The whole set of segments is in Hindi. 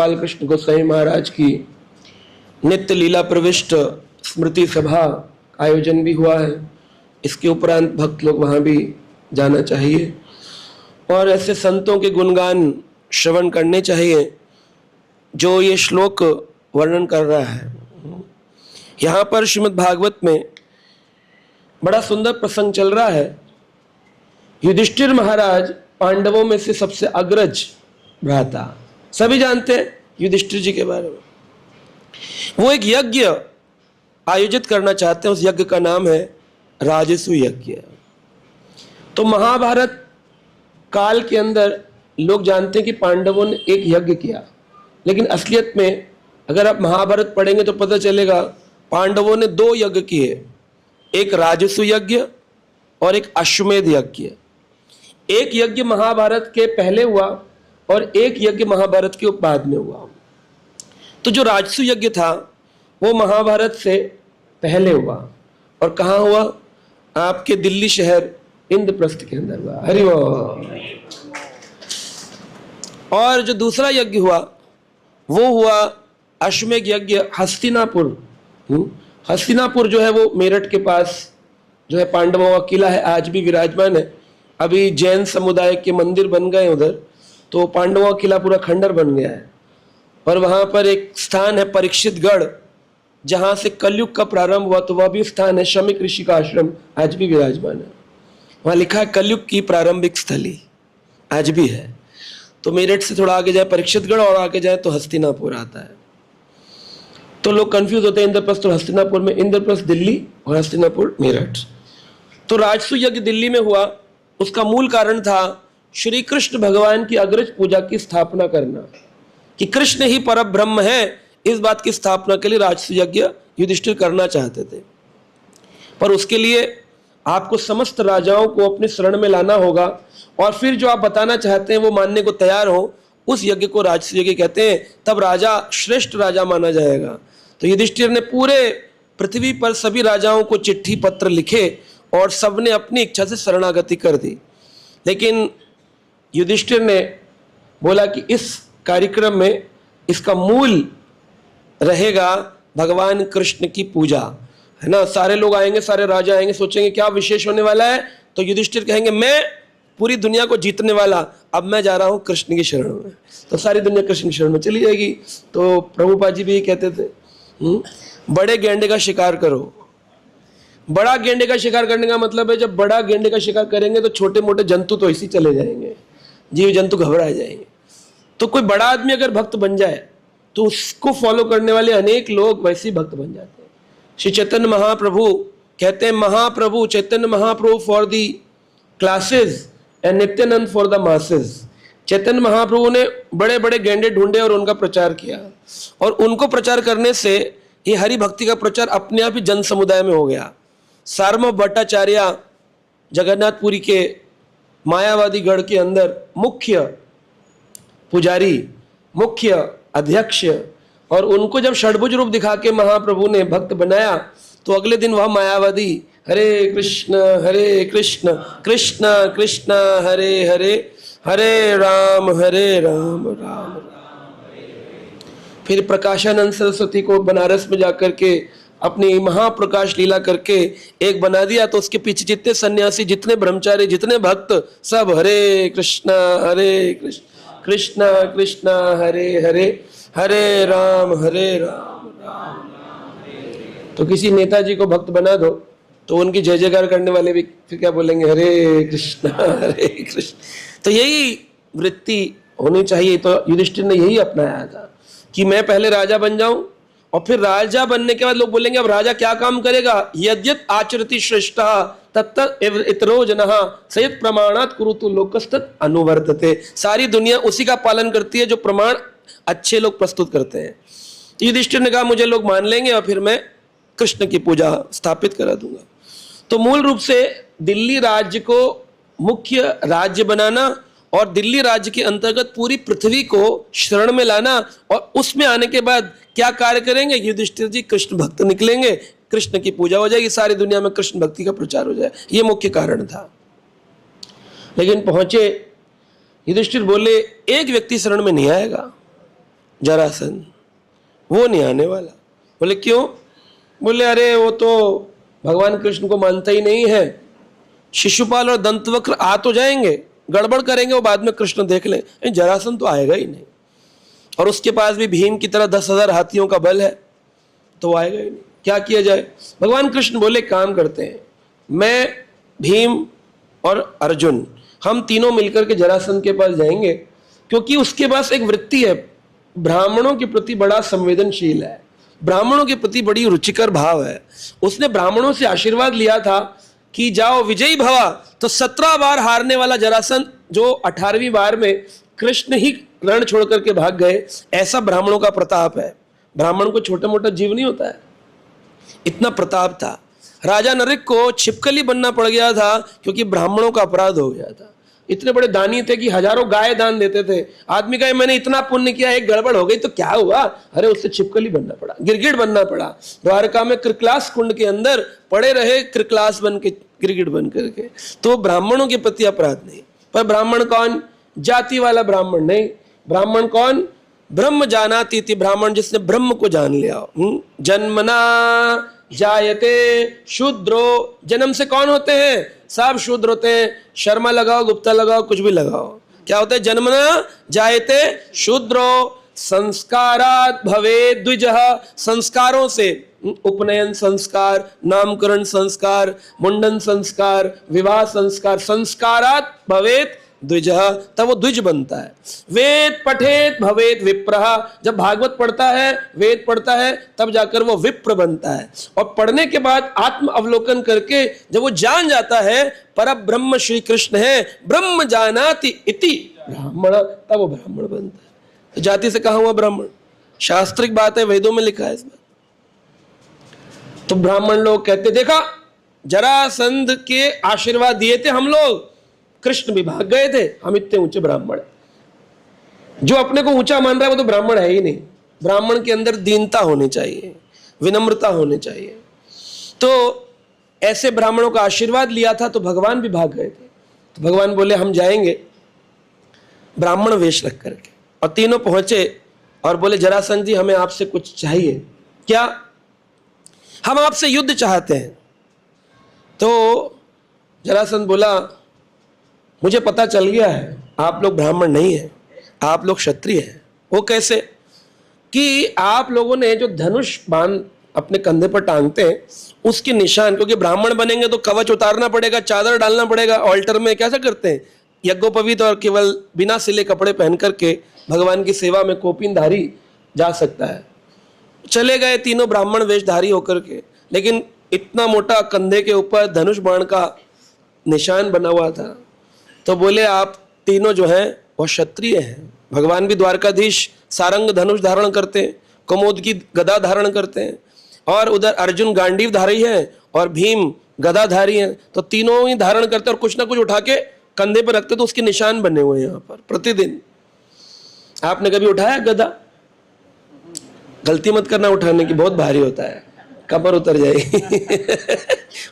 गोपाल कृष्ण गोसाई महाराज की नित्य लीला प्रविष्ट स्मृति सभा आयोजन भी हुआ है। इसके उपरांत भक्त लोग वहाँ भी जाना चाहिए और ऐसे संतों के गुणगान श्रवण करने चाहिए जो ये श्लोक वर्णन कर रहा है। यहाँ पर श्रीमद् भागवत में बड़ा सुंदर प्रसंग चल रहा है। युधिष्ठिर महाराज पांडवों में से सबसे अग्रज भ्राता, सभी जानते हैं युधिष्ठिर जी के बारे में। वो एक यज्ञ आयोजित करना चाहते हैं, उस यज्ञ का नाम है राजसु यज्ञ। तो महाभारत काल के अंदर लोग जानते हैं कि पांडवों ने एक यज्ञ किया, लेकिन असलियत में अगर आप महाभारत पढ़ेंगे तो पता चलेगा पांडवों ने दो यज्ञ किए, एक राजसु यज्ञ और एक अश्वमेध यज्ञ। एक यज्ञ महाभारत के पहले हुआ और एक यज्ञ महाभारत के बाद में हुआ। तो जो राजसु यज्ञ था वो महाभारत से पहले हुआ और कहाँ हुआ? आपके दिल्ली शहर इंद्रप्रस्थ के अंदर हुआ। हरि बोल। और जो दूसरा यज्ञ हुआ वो हुआ अश्वमेध यज्ञ हस्तिनापुर। हस्तिनापुर जो है वो मेरठ के पास जो है पांडवों का किला है, आज भी विराजमान है। अभी जैन समुदाय के मंदिर बन गए उधर, तो पांडवों का किला पूरा खंडर बन गया है। और वहाँ पर एक स्थान है परीक्षितगढ़, जहाँ से कलयुग का प्रारंभ हुआ, तो वह भी स्थान है। शमीक ऋषि का आश्रम आज भी विराजमान है। वहाँ लिखा है कलयुग की प्रारंभिक स्थली, आज भी है। तो मेरठ से थोड़ा आगे जाए परीक्षितगढ़ और आगे जाए तो हस्तिनापुर आता है। तो लोग कंफ्यूज होते हैं इंद्रप्रस्थ और हस्तिनापुर में। इंद्रप्रस्थ दिल्ली और हस्तिनापुर मेरठ। तो राजसु यज्ञ दिल्ली में हुआ, उसका मूल कारण था श्री कृष्ण भगवान की अग्रज पूजा की स्थापना करना, कि कृष्ण ही परम ब्रह्म है। इस बात की स्थापना के लिए राजसु यज्ञ युधिष्ठिर करना चाहते थे। पर उसके लिए आपको समस्त राजाओं को अपने शरण में लाना होगा और फिर जो आप बताना चाहते हैं वो मानने को तैयार हो, उस यज्ञ को राजसु यज्ञ कहते हैं। तब राजा श्रेष्ठ राजा माना जाएगा। तो युधिष्ठिर ने पूरे पृथ्वी पर सभी राजाओं को चिट्ठी पत्र लिखे और सबने अपनी इच्छा से शरणागति कर दी। लेकिन युधिष्ठिर ने बोला कि इस कार्यक्रम में इसका मूल रहेगा भगवान कृष्ण की पूजा, है ना। सारे लोग आएंगे, सारे राजा आएंगे, सोचेंगे क्या विशेष होने वाला है। तो युधिष्ठिर कहेंगे मैं पूरी दुनिया को जीतने वाला, अब मैं जा रहा हूँ कृष्ण की शरण में। तो सारी दुनिया कृष्ण की शरण में चली जाएगी। तो प्रभुपाद जी भी ये कहते थे, बड़े गेंडे का शिकार करो। बड़ा गेंडे का शिकार करने का मतलब है जब बड़ा गेंडे का शिकार करेंगे तो छोटे मोटे जंतु तो इसी चले जाएंगे, जीव जंतु घबरा जाएंगे। तो कोई बड़ा आदमी अगर भक्त बन जाए तो उसको फॉलो करने वाले अनेक लोग वैसे ही भक्त बन जाते हैं। श्री चैतन्य महाप्रभु कहते हैं, Mahaprabhu Chaitanya Mahaprabhu for the classes and Nityananda for the masses. Chaitanya Mahaprabhu ने बड़े बड़े गेंडे ढूंढे और उनका प्रचार किया, और उनको प्रचार करने से ये हरि भक्ति का प्रचार अपने आप ही जन समुदाय में हो गया। सार्वभौम भट्टाचार्य जगन्नाथपुरी के मायावादी गढ़ के अंदर मुख्य पुजारी, मुख्य अध्यक्ष, और उनको जब षड्भुज रूप दिखा के महाप्रभु ने भक्त बनाया तो अगले दिन वह मायावादी हरे कृष्ण कृष्ण कृष्ण हरे हरे, हरे राम राम राम। फिर प्रकाशानंद सरस्वती को बनारस में जाकर के अपनी महाप्रकाश लीला करके एक बना दिया। तो उसके पीछे जितने सन्यासी, जितने ब्रह्मचारी, जितने भक्त, सब हरे कृष्ण कृष्ण कृष्ण हरे हरे, हरे राम राम राम। तो किसी नेताजी को भक्त बना दो तो उनकी जय जयकार करने वाले भी फिर क्या बोलेंगे, हरे कृष्ण कृष्ण। तो यही वृत्ति होनी चाहिए। तो युधिष्ठिर ने यही अपनाया था कि मैं पहले राजा बन जाऊं, और फिर राजा बनने के बाद लोग बोलेंगे अब राजा क्या काम करेगा। यद्यत आचरति श्रेष्ठः तत्त इतरो जनः सयत् प्रमाणात् कुरुतु लोकस्तत् अनुवर्तते। सारी दुनिया उसी का पालन करती है जो प्रमाण अच्छे लोग प्रस्तुत करते हैं। तो युधिष्ठिर ने कहा मुझे लोग मान लेंगे और फिर मैं कृष्ण की पूजा स्थापित करा दूंगा। तो मूल रूप से दिल्ली राज्य को मुख्य राज्य बनाना और दिल्ली राज्य के अंतर्गत पूरी पृथ्वी को शरण में लाना, और उसमें आने के बाद क्या कार्य करेंगे, युधिष्ठिर जी कृष्ण भक्त निकलेंगे, कृष्ण की पूजा हो जाएगी, सारी दुनिया में कृष्ण भक्ति का प्रचार हो जाए। ये मुख्य कारण था। लेकिन पहुंचे युधिष्ठिर बोले एक व्यक्ति शरण में नहीं आएगा, जरासंध, वो नहीं आने वाला। बोले क्यों? बोले अरे वो तो भगवान कृष्ण को मानता ही नहीं है। शिशुपाल और दंतवक्र आ तो जाएंगे, गड़बड़ करेंगे, वो बाद में कृष्ण देख लें, जरासंध तो आएगा ही नहीं। और उसके पास भी भीम की तरह 10,000 हाथियों का बल है, तो वो आएगा ही नहीं। क्या किया जाए? भगवान कृष्ण बोले काम करते हैं, मैं, भीम और अर्जुन, हम तीनों मिलकर के जरासंध के पास जाएंगे, क्योंकि उसके पास एक वृत्ति है, ब्राह्मणों के प्रति बड़ा संवेदनशील है, ब्राह्मणों के प्रति बड़ी रुचिकर भाव है। उसने ब्राह्मणों से आशीर्वाद लिया था कि जाओ विजयी भवा, तो 17 बार हारने वाला जरासंध जो 18वीं बार में कृष्ण ही रण छोड़ करके भाग गए, ऐसा ब्राह्मणों का प्रताप है। ब्राह्मण को छोटा मोटा जीव नहीं होता है, इतना प्रताप था। राजा नरेश को छिपकली बनना पड़ गया था क्योंकि ब्राह्मणों का अपराध हो गया था। इतने बड़े दानी थे कि हजारों गाय दान देते थे। आदमी कहे मैंने इतना पुण्य किया, एक गड़बड़ हो गई तो क्या हुआ? अरे उससे छिपकली बनना पड़ा, गिरगिट बनना पड़ा। द्वारका में कृकलास कुंड के अंदर पड़े रहे कृकलास बन के, गिरगिट बन करके। तो ब्राह्मणों के प्रति अपराध नहीं। पर ब्राह्मण कौन? जाति वाला ब्राह्मण नहीं। ब्राह्मण कौन? ब्रह्म जानाति इति, ब्राह्मण जिसने ब्रह्म को जान लिया। जन्मना जायते शूद्रो, जन्म से कौन होते हैं? सब शूद्र होते हैं। शर्मा लगाओ, गुप्ता लगाओ, कुछ भी लगाओ, क्या होता है? जन्मना जायते शूद्रो संस्कारात् भवेत् द्विजः, संस्कारों से, उपनयन संस्कार, नामकरण संस्कार, मुंडन संस्कार, विवाह संस्कार, संस्कारात् भवेत् द्विजः, तब वो द्विज बनता है। वेद पठेत भवेत विप्रः, जब भागवत पढ़ता है, वेद पढ़ता है, तब जाकर वो विप्र बनता है। और पढ़ने के बाद आत्म अवलोकन करके जब वो जान जाता है परब्रह्म श्री कृष्ण है, ब्रह्म जानाति इति ब्राह्मण, तब वो ब्राह्मण बनता है। तो जाति से कहा हुआ ब्राह्मण? शास्त्रिक बात है, वेदों में लिखा है इस बात। तो ब्राह्मण लोग कहते देखा, जरासंध के आशीर्वाद दिए थे हम लोग, कृष्ण भी भाग गए थे, हम इतने ऊंचे ब्राह्मण। जो अपने को ऊंचा मान रहा है वो तो ब्राह्मण है ही नहीं। ब्राह्मण के अंदर दीनता होनी चाहिए, विनम्रता होनी चाहिए। तो ऐसे ब्राह्मणों का आशीर्वाद लिया था तो भगवान भी भाग गए थे। तो भगवान बोले हम जाएंगे ब्राह्मण वेश रख करके। और तीनों पहुंचे और बोले जरासंध जी हमें आपसे कुछ चाहिए। क्या? हम आपसे युद्ध चाहते हैं। तो जरासंध बोला मुझे पता चल गया है आप लोग ब्राह्मण नहीं हैं, आप लोग क्षत्रिय हैं। वो कैसे? कि आप लोगों ने जो धनुष बाण अपने कंधे पर टांगते हैं उसके निशान, क्योंकि ब्राह्मण बनेंगे तो कवच उतारना पड़ेगा, चादर डालना पड़ेगा, ऑल्टर में कैसा करते हैं यज्ञोपवीत, और केवल बिना सिले कपड़े पहन करके भगवान की सेवा में कोपिनधारी जा सकता है। चले गए तीनों ब्राह्मण वेशधारी होकर के, लेकिन इतना मोटा कंधे के ऊपर धनुष बाण का निशान बना हुआ था। तो बोले आप तीनों जो हैं वो क्षत्रिय हैं। भगवान भी द्वारकाधीश सारंग धनुष धारण करते हैं, कमोद की गदा धारण करते हैं, और उधर अर्जुन गांडीव धारी है और भीम गदाधारी हैं। तो तीनों ही धारण करते और कुछ ना कुछ उठा के कंधे पर रखते, तो उसके निशान बने हुए हैं यहाँ पर प्रतिदिन। आपने कभी उठाया गदा? गलती मत करना उठाने की, बहुत भारी होता है, कमर उतर जाएगी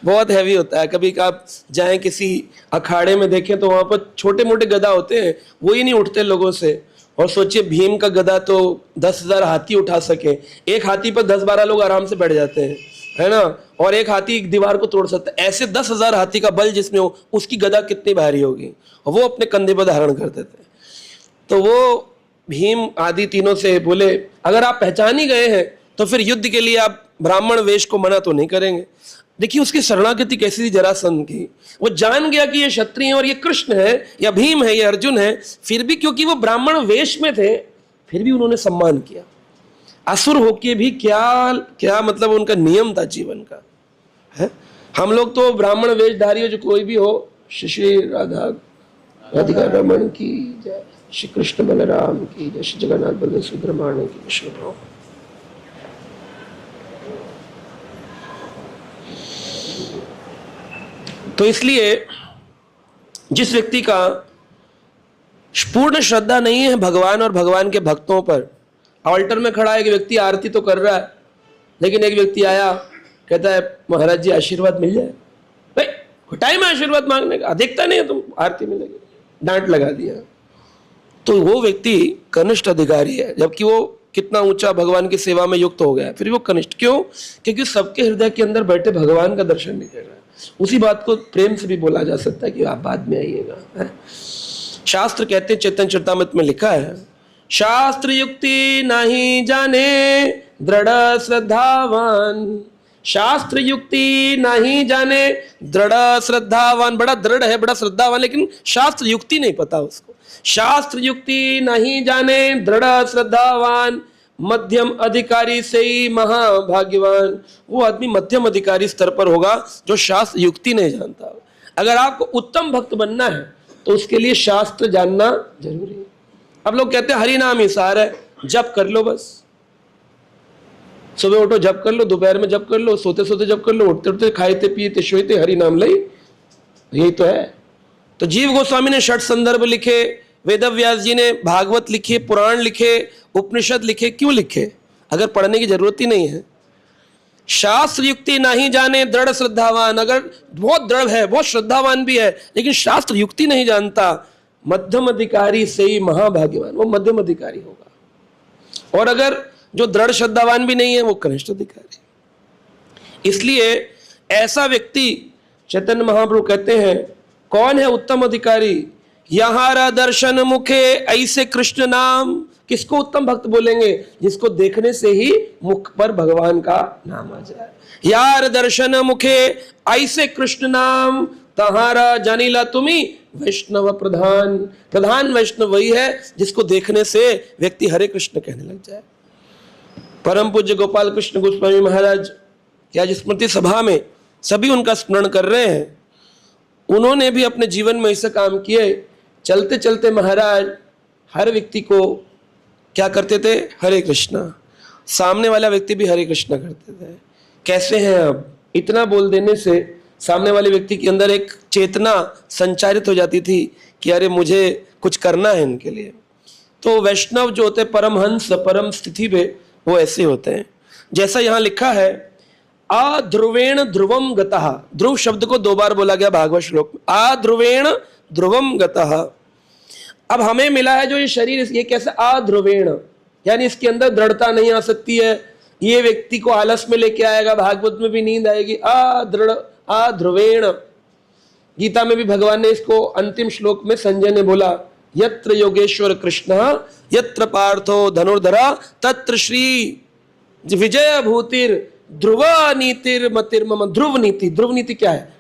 बहुत हैवी होता है। कभी आप जाएं किसी अखाड़े में देखें तो वहां पर छोटे मोटे गदा होते हैं, वो ही नहीं उठते लोगों से। और सोचिए भीम का गदा तो 10,000 हाथी उठा सके, एक हाथी पर 10-12 लोग आराम से बैठ जाते हैं, है ना। और एक हाथी एक दीवार को तोड़ सकता है। ऐसे 10,000 हाथी का बल जिसमें हो, उसकी गदा कितनी भारी होगी, और वो अपने कंधे पर धारण करते थे। तो वो भीम आदि तीनों से बोले अगर आप पहचान ही गए हैं तो फिर युद्ध के लिए आप ब्राह्मण वेश को मना तो नहीं करेंगे। देखिए उसकी शरणागति कैसी थी जरासंध की। वो जान गया कि ये क्षत्रिय है और ये कृष्ण है या भीम है या अर्जुन है, फिर भी क्योंकि वो ब्राह्मण वेश में थे फिर भी उन्होंने सम्मान किया। असुर होके भी क्या क्या मतलब उनका नियम था जीवन का, है। हम लोग तो ब्राह्मण वेशधारी हो, जो कोई भी हो, श्री राधा राधिका रमण की जय, श्री कृष्ण बलराम की जय, श्री जगन्नाथ बलदेव सुब्रमण्य की जय। तो इसलिए जिस व्यक्ति का पूर्ण श्रद्धा नहीं है भगवान और भगवान के भक्तों पर, ऑल्टर में खड़ा एक व्यक्ति आरती तो कर रहा है, लेकिन एक व्यक्ति आया कहता है महाराज जी आशीर्वाद मिल जाए। भाई टाइम है आशीर्वाद मांगने का, देखता नहीं है तुम आरती में लगे, डांट लगा दिया। तो वो व्यक्ति कनिष्ठ अधिकारी है, जबकि वो कितना ऊंचा भगवान की सेवा में युक्त हो गया है, फिर वो कनिष्ठ क्यों? क्योंकि सबके हृदय के अंदर बैठे भगवान का दर्शन नहीं दे रहा है। उसी बात को प्रेम से भी बोला जा सकता है कि आप बाद में आइएगा, है? शास्त्र कहते हैं, चैतन्य चरितामृत में लिखा है, शास्त्र युक्ति नहीं जाने दृढ़ श्रद्धावान, शास्त्र युक्ति नहीं जाने दृढ़ श्रद्धावान। बड़ा दृढ़ है, बड़ा श्रद्धावान, लेकिन शास्त्र युक्ति नहीं पता उसको। शास्त्र युक्ति नहीं जाने दृढ़ श्रद्धावान, मध्यम अधिकारी से ही महाभाग्यवान। वो आदमी मध्यम अधिकारी स्तर पर होगा जो शास्त्र युक्ति नहीं जानता। अगर आपको उत्तम भक्त बनना है तो उसके लिए शास्त्र जानना जरूरी है। अब लोग कहते हैं हरि नाम ही सार है, जप कर लो बस। सुबह उठो जप कर लो, दोपहर में जप कर लो, सोते सोते जप कर लो, उठते उठते खाते पीते सोते हरि नाम लई, यही तो है। तो जीव गोस्वामी ने षट संदर्भ लिखे, वेदव्यास जी ने भागवत लिखे, पुराण लिखे, उपनिषद लिखे। क्यों लिखे अगर पढ़ने की जरूरत ही नहीं है? शास्त्र युक्ति नहीं जाने दृढ़ श्रद्धावान, अगर बहुत दृढ़ है, बहुत श्रद्धावान भी है, लेकिन शास्त्र युक्ति नहीं जानता, मध्यम अधिकारी से ही महाभाग्यवान, वो मध्यम अधिकारी होगा। और अगर जो दृढ़ श्रद्धावान भी नहीं है, वो कनिष्ठ अधिकारी। इसलिए ऐसा व्यक्ति चैतन्य महाप्रभु कहते हैं, कौन है उत्तम अधिकारी? यहारा दर्शन मुखे ऐसे कृष्ण नाम। किसको उत्तम भक्त बोलेंगे? जिसको देखने से ही मुख पर भगवान का नाम आ जाए। यार दर्शन मुखे ऐसे कृष्ण नाम, तहारा जानीला तुम्ही वैष्णव प्रधान। प्रधान वैष्णव वही है जिसको देखने से व्यक्ति हरे कृष्ण कहने लग जाए। परम पूज्य गोपाल कृष्ण गोस्वामी महाराज की आज स्मृति सभा में सभी उनका स्मरण कर रहे हैं। उन्होंने भी अपने जीवन में ऐसे काम किए। चलते चलते महाराज हर व्यक्ति को क्या करते थे? हरे कृष्णा। सामने वाला व्यक्ति भी हरे कृष्णा करते थे। कैसे हैं अब? इतना बोल देने से सामने वाले व्यक्ति के अंदर एक चेतना संचारित हो जाती थी कि अरे मुझे कुछ करना है इनके लिए। तो वैष्णव जो होते हैं परमहंस परम स्थिति पे, वो ऐसे होते हैं। जैसा यहाँ लिखा है, अध्रुवेण ध्रुवम गतः। ध्रुव शब्द को 2 बार बोला गया भागवत श्लोक में, अध्रुवेण ध्रुवम गतः। अब हमें मिला है जो ये शरीर, ये कैसे अध्रुवेण, यानी इसके अंदर दृढ़ता नहीं आ सकती है। ये व्यक्ति को आलस में लेके आएगा, भागवत में भी नींद आएगी। अध्रुवेण। गीता में भी भगवान ने इसको अंतिम श्लोक में संजय ने बोला, यत्र योगेश्वर कृष्ण यत्र पार्थो धनुर्धरा तत्र श्री विजय भूतिर ध्रुव नीतिर मतिर्मम। ध्रुव नीति, ध्रुव नीति क्या है?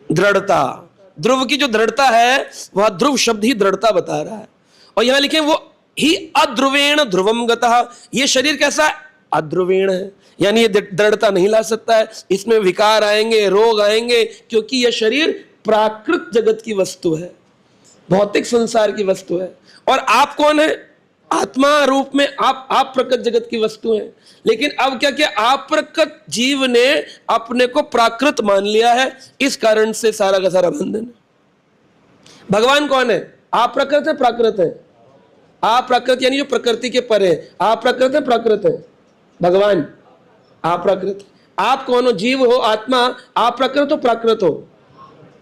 दृढ़ता। ध्रुव की जो दृढ़ता है वह ध्रुव शब्द ही दृढ़ता बता रहा है। और यहां लिखे वो ही अध्रुवेण ध्रुवम गतः। ये शरीर कैसा है? अध्रुवेण है, यानी ये दृढ़ता नहीं ला सकता है। इसमें विकार आएंगे, रोग आएंगे, क्योंकि यह शरीर प्राकृत जगत की वस्तु है, भौतिक संसार की वस्तु है। और आप कौन है? आत्मा रूप में आप प्रकृत जगत की वस्तु हैं। लेकिन अब क्या किया? आप प्रकृत जीव ने अपने को प्राकृत मान लिया है, इस कारण से सारा का सारा बंधन है। भगवान कौन है? आप प्रकृत है, प्राकृत है? आप प्रकृत यानी जो प्रकृति के परे है। आप प्रकृत है, प्राकृत है? भगवान आप प्रकृत। आप कौन हो? जीव हो, आत्मा। आप प्रकृत हो, प्राकृत हो?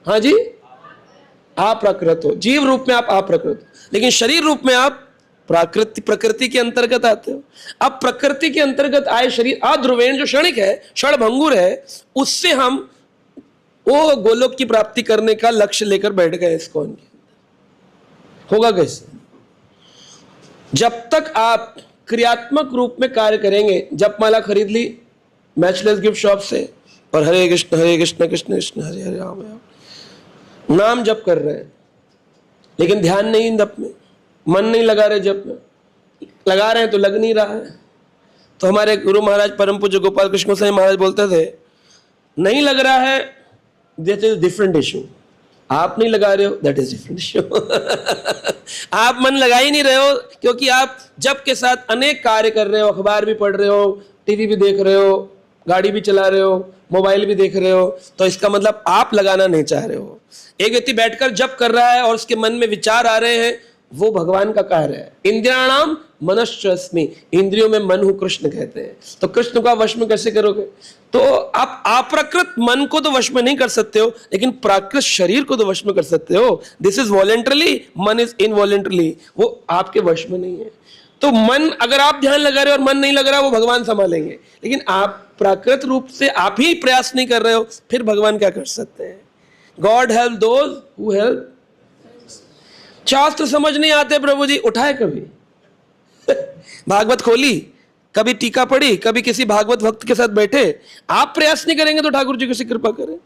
हाँ जी, आप प्रकृत हो। जीव रूप में आप प्रकृत हो, लेकिन शरीर रूप में आप प्रकृति के अंतर्गत आते हो। अब प्रकृति के अंतर्गत आए शरीर अध्रुवेण जो क्षणिक है, क्षणभंगुर है, उससे हम वो गोलोक की प्राप्ति करने का लक्ष्य लेकर बैठ गए इस्कॉन के अंदर। होगा कैसे? जब तक आप क्रियात्मक रूप में कार्य करेंगे, जपमाला खरीद ली मैचलेस गिफ्ट शॉप से और हरे कृष्ण कृष्ण कृष्ण हरे हरे राम राम नाम जप कर रहे हैं, लेकिन ध्यान नहीं जप में, मन नहीं लगा रहे जप में, लगा रहे हैं तो लग नहीं रहा है। तो हमारे गुरु महाराज परम पूज्य गोपाल कृष्ण गोस्वामी महाराज बोलते थे, नहीं लग रहा है दैट इज डिफरेंट इशू, आप नहीं लगा रहे हो दैट इज डिफरेंट इशू। आप मन लगा ही नहीं रहे हो, क्योंकि आप जप के साथ अनेक कार्य कर रहे हो, अखबार भी पढ़ रहे हो, टीवी भी देख रहे हो, गाड़ी भी चला रहे हो, मोबाइल भी देख रहे हो, तो इसका मतलब आप लगाना नहीं चाह रहे हो। एक व्यक्ति बैठकर जप कर रहा है और उसके मन में विचार आ रहे हैं, वो भगवान का कार्य है। इंद्रियाणाम मनश्चस्मि, इंद्रियों में मन हूं कृष्ण कहते हैं। तो कृष्ण को आप वश में कैसे करोगे? तो आप अप्रकृत मन को तो वश में नहीं कर सकते हो, लेकिन प्राकृत शरीर को तो वश में कर सकते हो। दिस इज वॉलेंटरली, मन इज इनवॉलेंटरली, वो आपके वश में नहीं है। तो मन अगर आप ध्यान लगा रहे हो और मन नहीं लग रहा, वो भगवान संभालेंगे। लेकिन आप प्राकृत रूप से आप ही प्रयास नहीं कर रहे हो, फिर भगवान क्या कर सकते हैं? God help those who help. शास्त्र समझ नहीं आते प्रभु जी, उठाए कभी भागवत खोली, कभी टीका पढ़ी, कभी किसी भागवत भक्त के साथ बैठे। आप प्रयास नहीं करेंगे तो ठाकुर जी कैसे कृपा करें?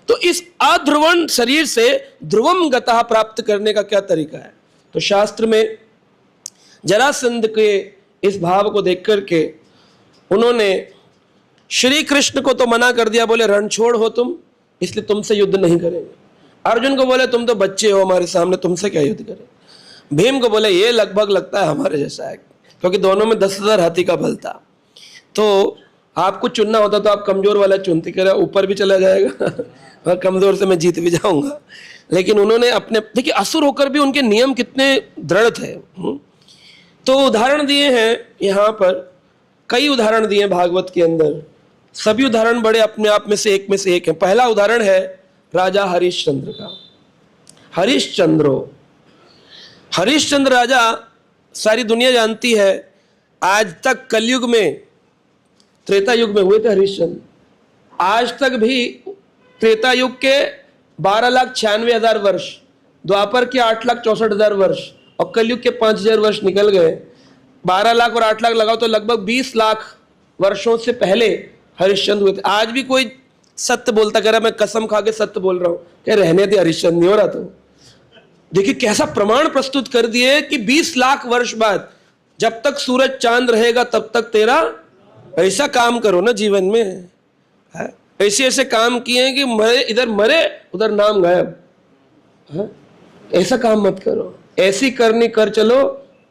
तो इस अध्रुवण शरीर से ध्रुवम गतः प्राप्त करने का क्या तरीका है? तो शास्त्र में जरासंध के इस भाव को देख करके उन्होंने श्री कृष्ण को तो मना कर दिया, बोले रणछोड़ हो तुम, इसलिए तुमसे युद्ध नहीं करेंगे। अर्जुन को बोले तुम तो बच्चे हो हमारे सामने, तुमसे क्या युद्ध करें। भीम को बोले ये लगभग लगता है हमारे जैसा है, क्योंकि दोनों में 10,000 हाथी का बल था। तो आपको चुनना होता तो आप कमजोर वाला चुनते, कह रहा ऊपर भी चला जाएगा और कमजोर से मैं जीत भी जाऊंगा। लेकिन उन्होंने अपने, देखिए असुर होकर भी उनके नियम कितने दृढ़ थे। तो उदाहरण दिए हैं यहाँ पर, कई उदाहरण दिए भागवत के अंदर। सभी उदाहरण बड़े अपने आप में से एक है। पहला उदाहरण है राजा हरिश्चंद्र का। हरिश्चंद्र राजा सारी दुनिया जानती है। आज तक कलयुग में, त्रेता युग में हुए थे हरिश्चंद्र, आज तक भी त्रेता युग के 12,96,000 वर्ष, द्वापर के 8,64,000 वर्ष और कलयुग के 5,000 वर्ष निकल गए। 12 लाख और 8 लाख लगाओ तो लगभग 20 लाख वर्षों से पहले हरिश्चंद्र हुए थे। आज भी कोई सत्य बोलता, कह रहा मैं कसम खा के सत्य बोल रहा हूं, क्या रहने दे हरिश्चंद्र नहीं हो रहा। तो देखिए कैसा प्रमाण प्रस्तुत कर दिए कि 20 लाख वर्ष बाद, जब तक सूरज चांद रहेगा तब तक तेरा, ऐसा काम करो ना जीवन में, है? ऐसे ऐसे काम किए कि मरे इधर मरे उधर नाम गायब, है? ऐसा काम मत करो, ऐसी करनी कर चलो,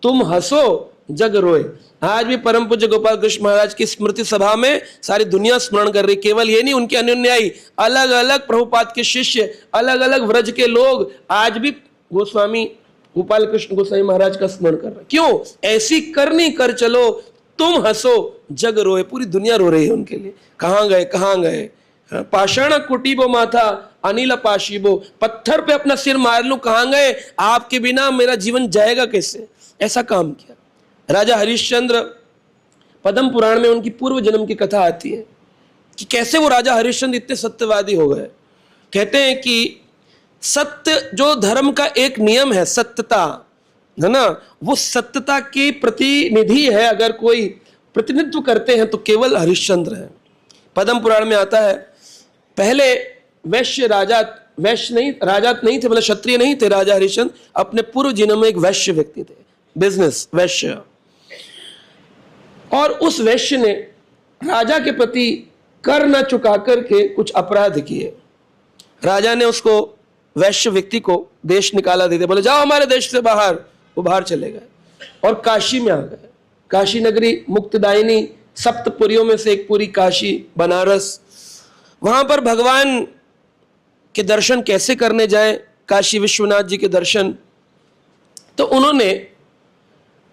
तुम हंसो जग रोए। आज भी परम पूज्य गोपाल कृष्ण महाराज की स्मृति सभा में सारी दुनिया स्मरण कर रही। केवल ये नहीं, उनके अनुयायी, अलग अलग प्रभुपाद के शिष्य, अलग अलग व्रज के लोग आज भी गोस्वामी गोपाल कृष्ण गोस्वामी महाराज का स्मरण कर रहे। क्यों? ऐसी करनी कर चलो, तुम हंसो जग रोए। पूरी दुनिया रो रही है उनके लिए। कहां गए? पाषाण कुटीबो माथा अनिल पाशीबो, पत्थर पे अपना सिर मार लूं, कहां गए? आपके बिना मेरा जीवन जाएगा कैसे? ऐसा काम किया राजा हरिश्चंद्र। पद्म पुराण में उनकी पूर्व जन्म की कथा आती है कि कैसे वो राजा हरिश्चंद्र इतने सत्यवादी हो गए। कहते हैं कि सत्य जो धर्म का एक नियम है, सत्यता है ना, वो सत्यता की प्रतिनिधि है। अगर कोई प्रतिनिधित्व करते हैं तो केवल हरिश्चंद्र है। पद्म पुराण में आता है, पहले वैश्य राजा, वैश्य नहीं, राजा नहीं थे, मतलब क्षत्रिय नहीं थे राजा हरिश्चंद्र। अपने पूर्व जन्म में एक वैश्य व्यक्ति थे, बिजनेस वैश्य। और उस वैश्य ने राजा के प्रति कर न चुका करके कुछ अपराध किए। राजा ने उसको, वैश्य व्यक्ति को देश निकाला देते, बोले जाओ हमारे देश से बाहर। वो बाहर चले गए और काशी में आ गए। काशी नगरी मुक्तिदायिनी सप्तपुरियों में से एक पुरी काशी, बनारस। वहां पर भगवान के दर्शन कैसे करने जाए, काशी विश्वनाथ जी के दर्शन। तो उन्होंने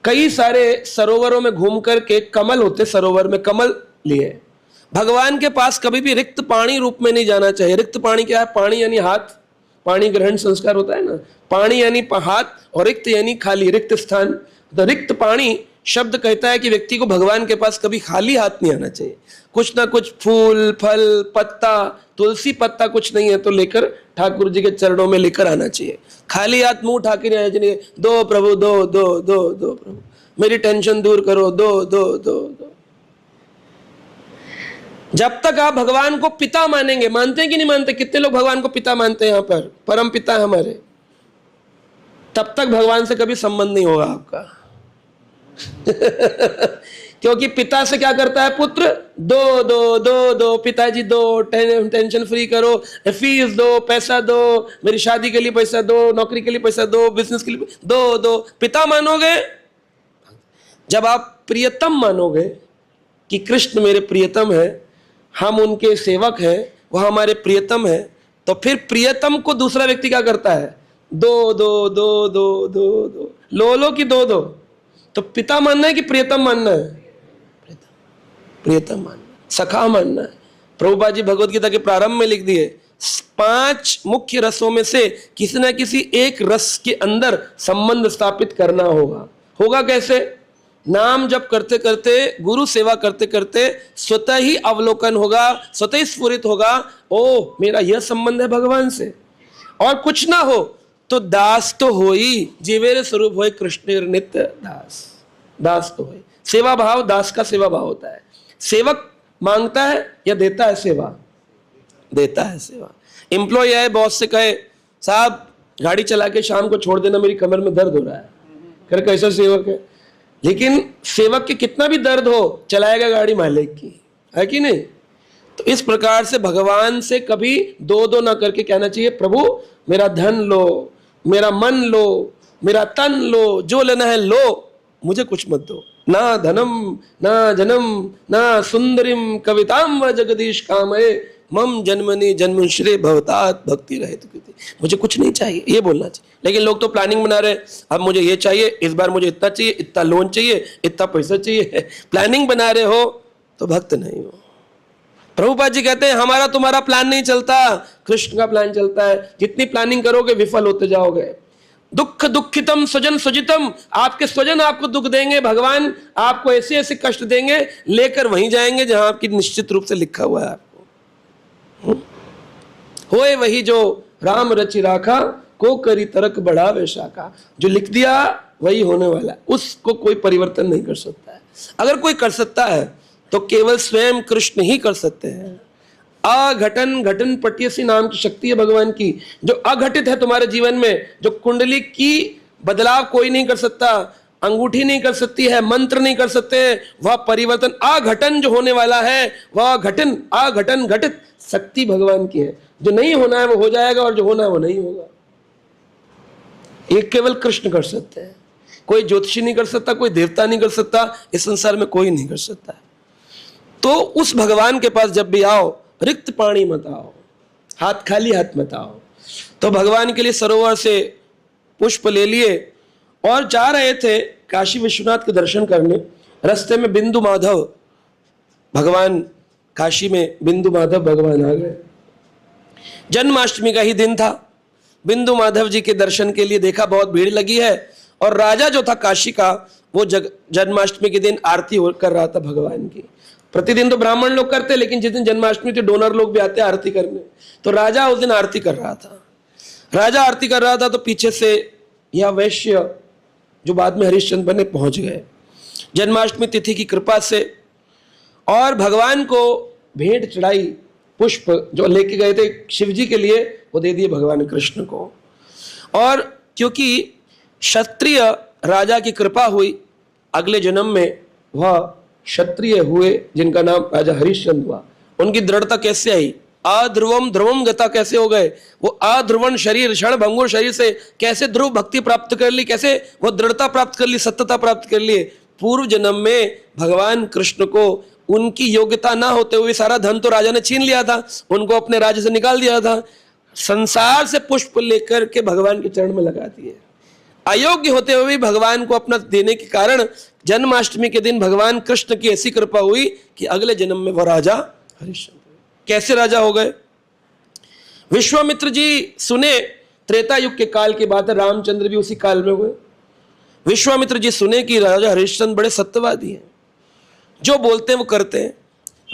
कई सारे सरोवरों में घूम करके, कमल होते सरोवर में, कमल लिए। भगवान के पास कभी भी रिक्त पानी रूप में नहीं जाना चाहिए। रिक्त पानी क्या है? पानी यानी हाथ, पानी ग्रहण संस्कार होता है ना, पानी यानी हाथ, और रिक्त यानी खाली, रिक्त स्थान। तो रिक्त पानी शब्द कहता है कि व्यक्ति को भगवान के पास कभी खाली हाथ नहीं आना चाहिए। कुछ ना कुछ फूल, फल, पत्ता, तुलसी पत्ता कुछ नहीं है तो लेकर ठाकुर जी के चरणों में लेकर आना चाहिए। खाली हाथ मुंह उठा के नहीं आना चाहिए। दो प्रभु, दो दो दो दो प्रभु, मेरी टेंशन दूर करो, दो दो दो दो। जब तक आप भगवान को पिता मानेंगे, मानते हैं कि नहीं मानते? कितने लोग भगवान को पिता मानते हैं यहाँ पर? परम पिता हमारे, तब तक भगवान से कभी संबंध नहीं होगा आपका क्योंकि पिता से क्या करता है पुत्र? दो दो दो दो, पिताजी दो, टेंशन फ्री करो, फीस दो, पैसा दो, मेरी शादी के लिए पैसा दो, नौकरी के लिए पैसा दो, बिजनेस के लिए दो दो। पिता मानोगे जब आप प्रियतम मानोगे कि कृष्ण मेरे प्रियतम है, हम उनके सेवक हैं, वह हमारे प्रियतम है, तो फिर प्रियतम को दूसरा व्यक्ति क्या करता है? दो दो दो दो दो दो। लो लो कि दो दो। तो पिता मानना है कि प्रियतम मानना है? प्रियतम मानना है, सखा मानना है। प्रभुपाद जी भगवत गीता के प्रारंभ में लिख दिए 5 मुख्य रसों में से किसी ना किसी एक रस के अंदर संबंध स्थापित करना होगा। होगा कैसे? नाम जप करते करते, गुरु सेवा करते करते स्वतः ही अवलोकन होगा, स्वतः ही स्फुरित होगा, ओ मेरा यह संबंध है भगवान से। और कुछ ना हो तो दास तो हो ही, जीवेर स्वरूप होए कृष्ण नित्य दास। दास तो होए, सेवा भाव, दास का सेवा भाव होता है। सेवक मांगता है या देता है सेवा? देता है सेवा। एम्प्लॉय है, बॉस से कहे साहब गाड़ी चला के शाम को छोड़ देना, मेरी कमर में दर्द हो रहा है, कर कैसा सेवक है? लेकिन सेवक के कितना भी दर्द हो चलाएगा गाड़ी मालिक की, है कि नहीं? तो इस प्रकार से भगवान से कभी दो दो ना करके कहना चाहिए प्रभु मेरा धन लो, मेरा मन लो, मेरा तन लो, जो लेना है लो, मुझे कुछ मत दो। ना धनम ना जनम ना सुंदरिम कविताम व जगदीश कामये मम जन्मनि जन्मश्री भवतात भक्ति रहित कृति। मुझे कुछ नहीं चाहिए, ये बोलना चाहिए। लेकिन लोग तो प्लानिंग बना रहे, अब मुझे ये चाहिए, इस बार मुझे इतना चाहिए, इतना लोन चाहिए, इतना पैसा चाहिए। प्लानिंग बना रहे हो तो भक्त नहीं हो। प्रभुपाद जी कहते हैं हमारा तुम्हारा प्लान नहीं चलता, कृष्ण का प्लान चलता है। जितनी प्लानिंग करोगे विफल होते जाओगे। दुख दुखितम स्वजन सुजितम, आपके स्वजन आपको दुख देंगे, भगवान आपको ऐसे ऐसे कष्ट देंगे, लेकर वहीं जाएंगे जहां आपकी निश्चित रूप से लिखा हुआ है आपको। होए वही जो राम रचि राखा, को करी तरक बढ़ावे शाखा। जो लिख दिया वही होने वाला है, उसको कोई परिवर्तन नहीं कर सकता है। अगर कोई कर सकता है तो केवल स्वयं कृष्ण ही कर सकते हैं। अघटन घटन पट्यसी नाम की शक्ति है भगवान की, जो अघटित है तुम्हारे जीवन में, जो कुंडली की बदलाव कोई नहीं कर सकता, अंगूठी नहीं कर सकती है, मंत्र नहीं कर सकते हैं, वह परिवर्तन अघटन जो होने वाला है, वह घटन अघटन घटित शक्ति भगवान की है। जो नहीं होना है वो हो जाएगा और जो होना है वो नहीं होगा। ये केवल कृष्ण कर सकते हैं, कोई ज्योतिषी नहीं कर सकता, कोई देवता नहीं कर सकता, इस संसार में कोई नहीं कर सकता। तो उस भगवान के पास जब भी आओ रिक्त पानी मत आओ, हाथ खाली हाथ मत आओ। तो भगवान के लिए सरोवर से पुष्प ले लिए और जा रहे थे काशी विश्वनाथ के दर्शन करने। रास्ते में बिंदु माधव भगवान, काशी में बिंदु माधव भगवान आ गए। जन्माष्टमी का ही दिन था। बिंदु माधव जी के दर्शन के लिए देखा बहुत भीड़ लगी है, और राजा जो था काशी का वो जन्माष्टमी के दिन आरती कर रहा था भगवान की। प्रतिदिन तो ब्राह्मण लोग करते, लेकिन जिस दिन जन्माष्टमी थे डोनर लोग भी आते आरती करने। तो राजा उस दिन आरती कर रहा था। राजा आरती कर रहा था तो पीछे से यह वैश्य जो बाद में हरिश्चंद्र बने पहुंच गए जन्माष्टमी तिथि की कृपा से, और भगवान को भेंट चढ़ाई। पुष्प जो लेके गए थे शिव जी के लिए वो दे दिए भगवान कृष्ण को। और क्योंकि क्षत्रिय राजा की कृपा हुई, अगले जन्म में वह क्षत्रिय हुए जिनका नाम राजा हरिश्चंद्र हुआ। उनकी दृढ़ता कैसे आई? अध्रुवम ध्रुवम गता कैसे हो गए? वो अध्रुवन शरीर, क्षण भंगुर शरीर से कैसे ध्रुव भक्ति प्राप्त कर ली, कैसे वो दृढ़ता प्राप्त कर ली, सत्यता प्राप्त कर लिए। पूर्व जन्म में भगवान कृष्ण को उनकी योग्यता ना होते हुए सारा धन तो राजा ने छीन लिया था, उनको अपने राज्य से निकाल दिया था। संसार से पुष्प लेकर के भगवान के चरण में लगा दिए। अयोग्य होते हुए भी भगवान को अपना देने के कारण जन्माष्टमी के दिन भगवान कृष्ण की ऐसी कृपा हुई कि अगले जन्म में वह राजा हरिश्चंद्र। कैसे राजा हो गए? विश्वामित्र जी सुने, त्रेता युग के काल की बात है, रामचंद्र भी उसी काल में हुए। विश्वामित्र जी सुने कि राजा हरिश्चंद्र बड़े सत्यवादी हैं, जो बोलते हैं वो करते हैं।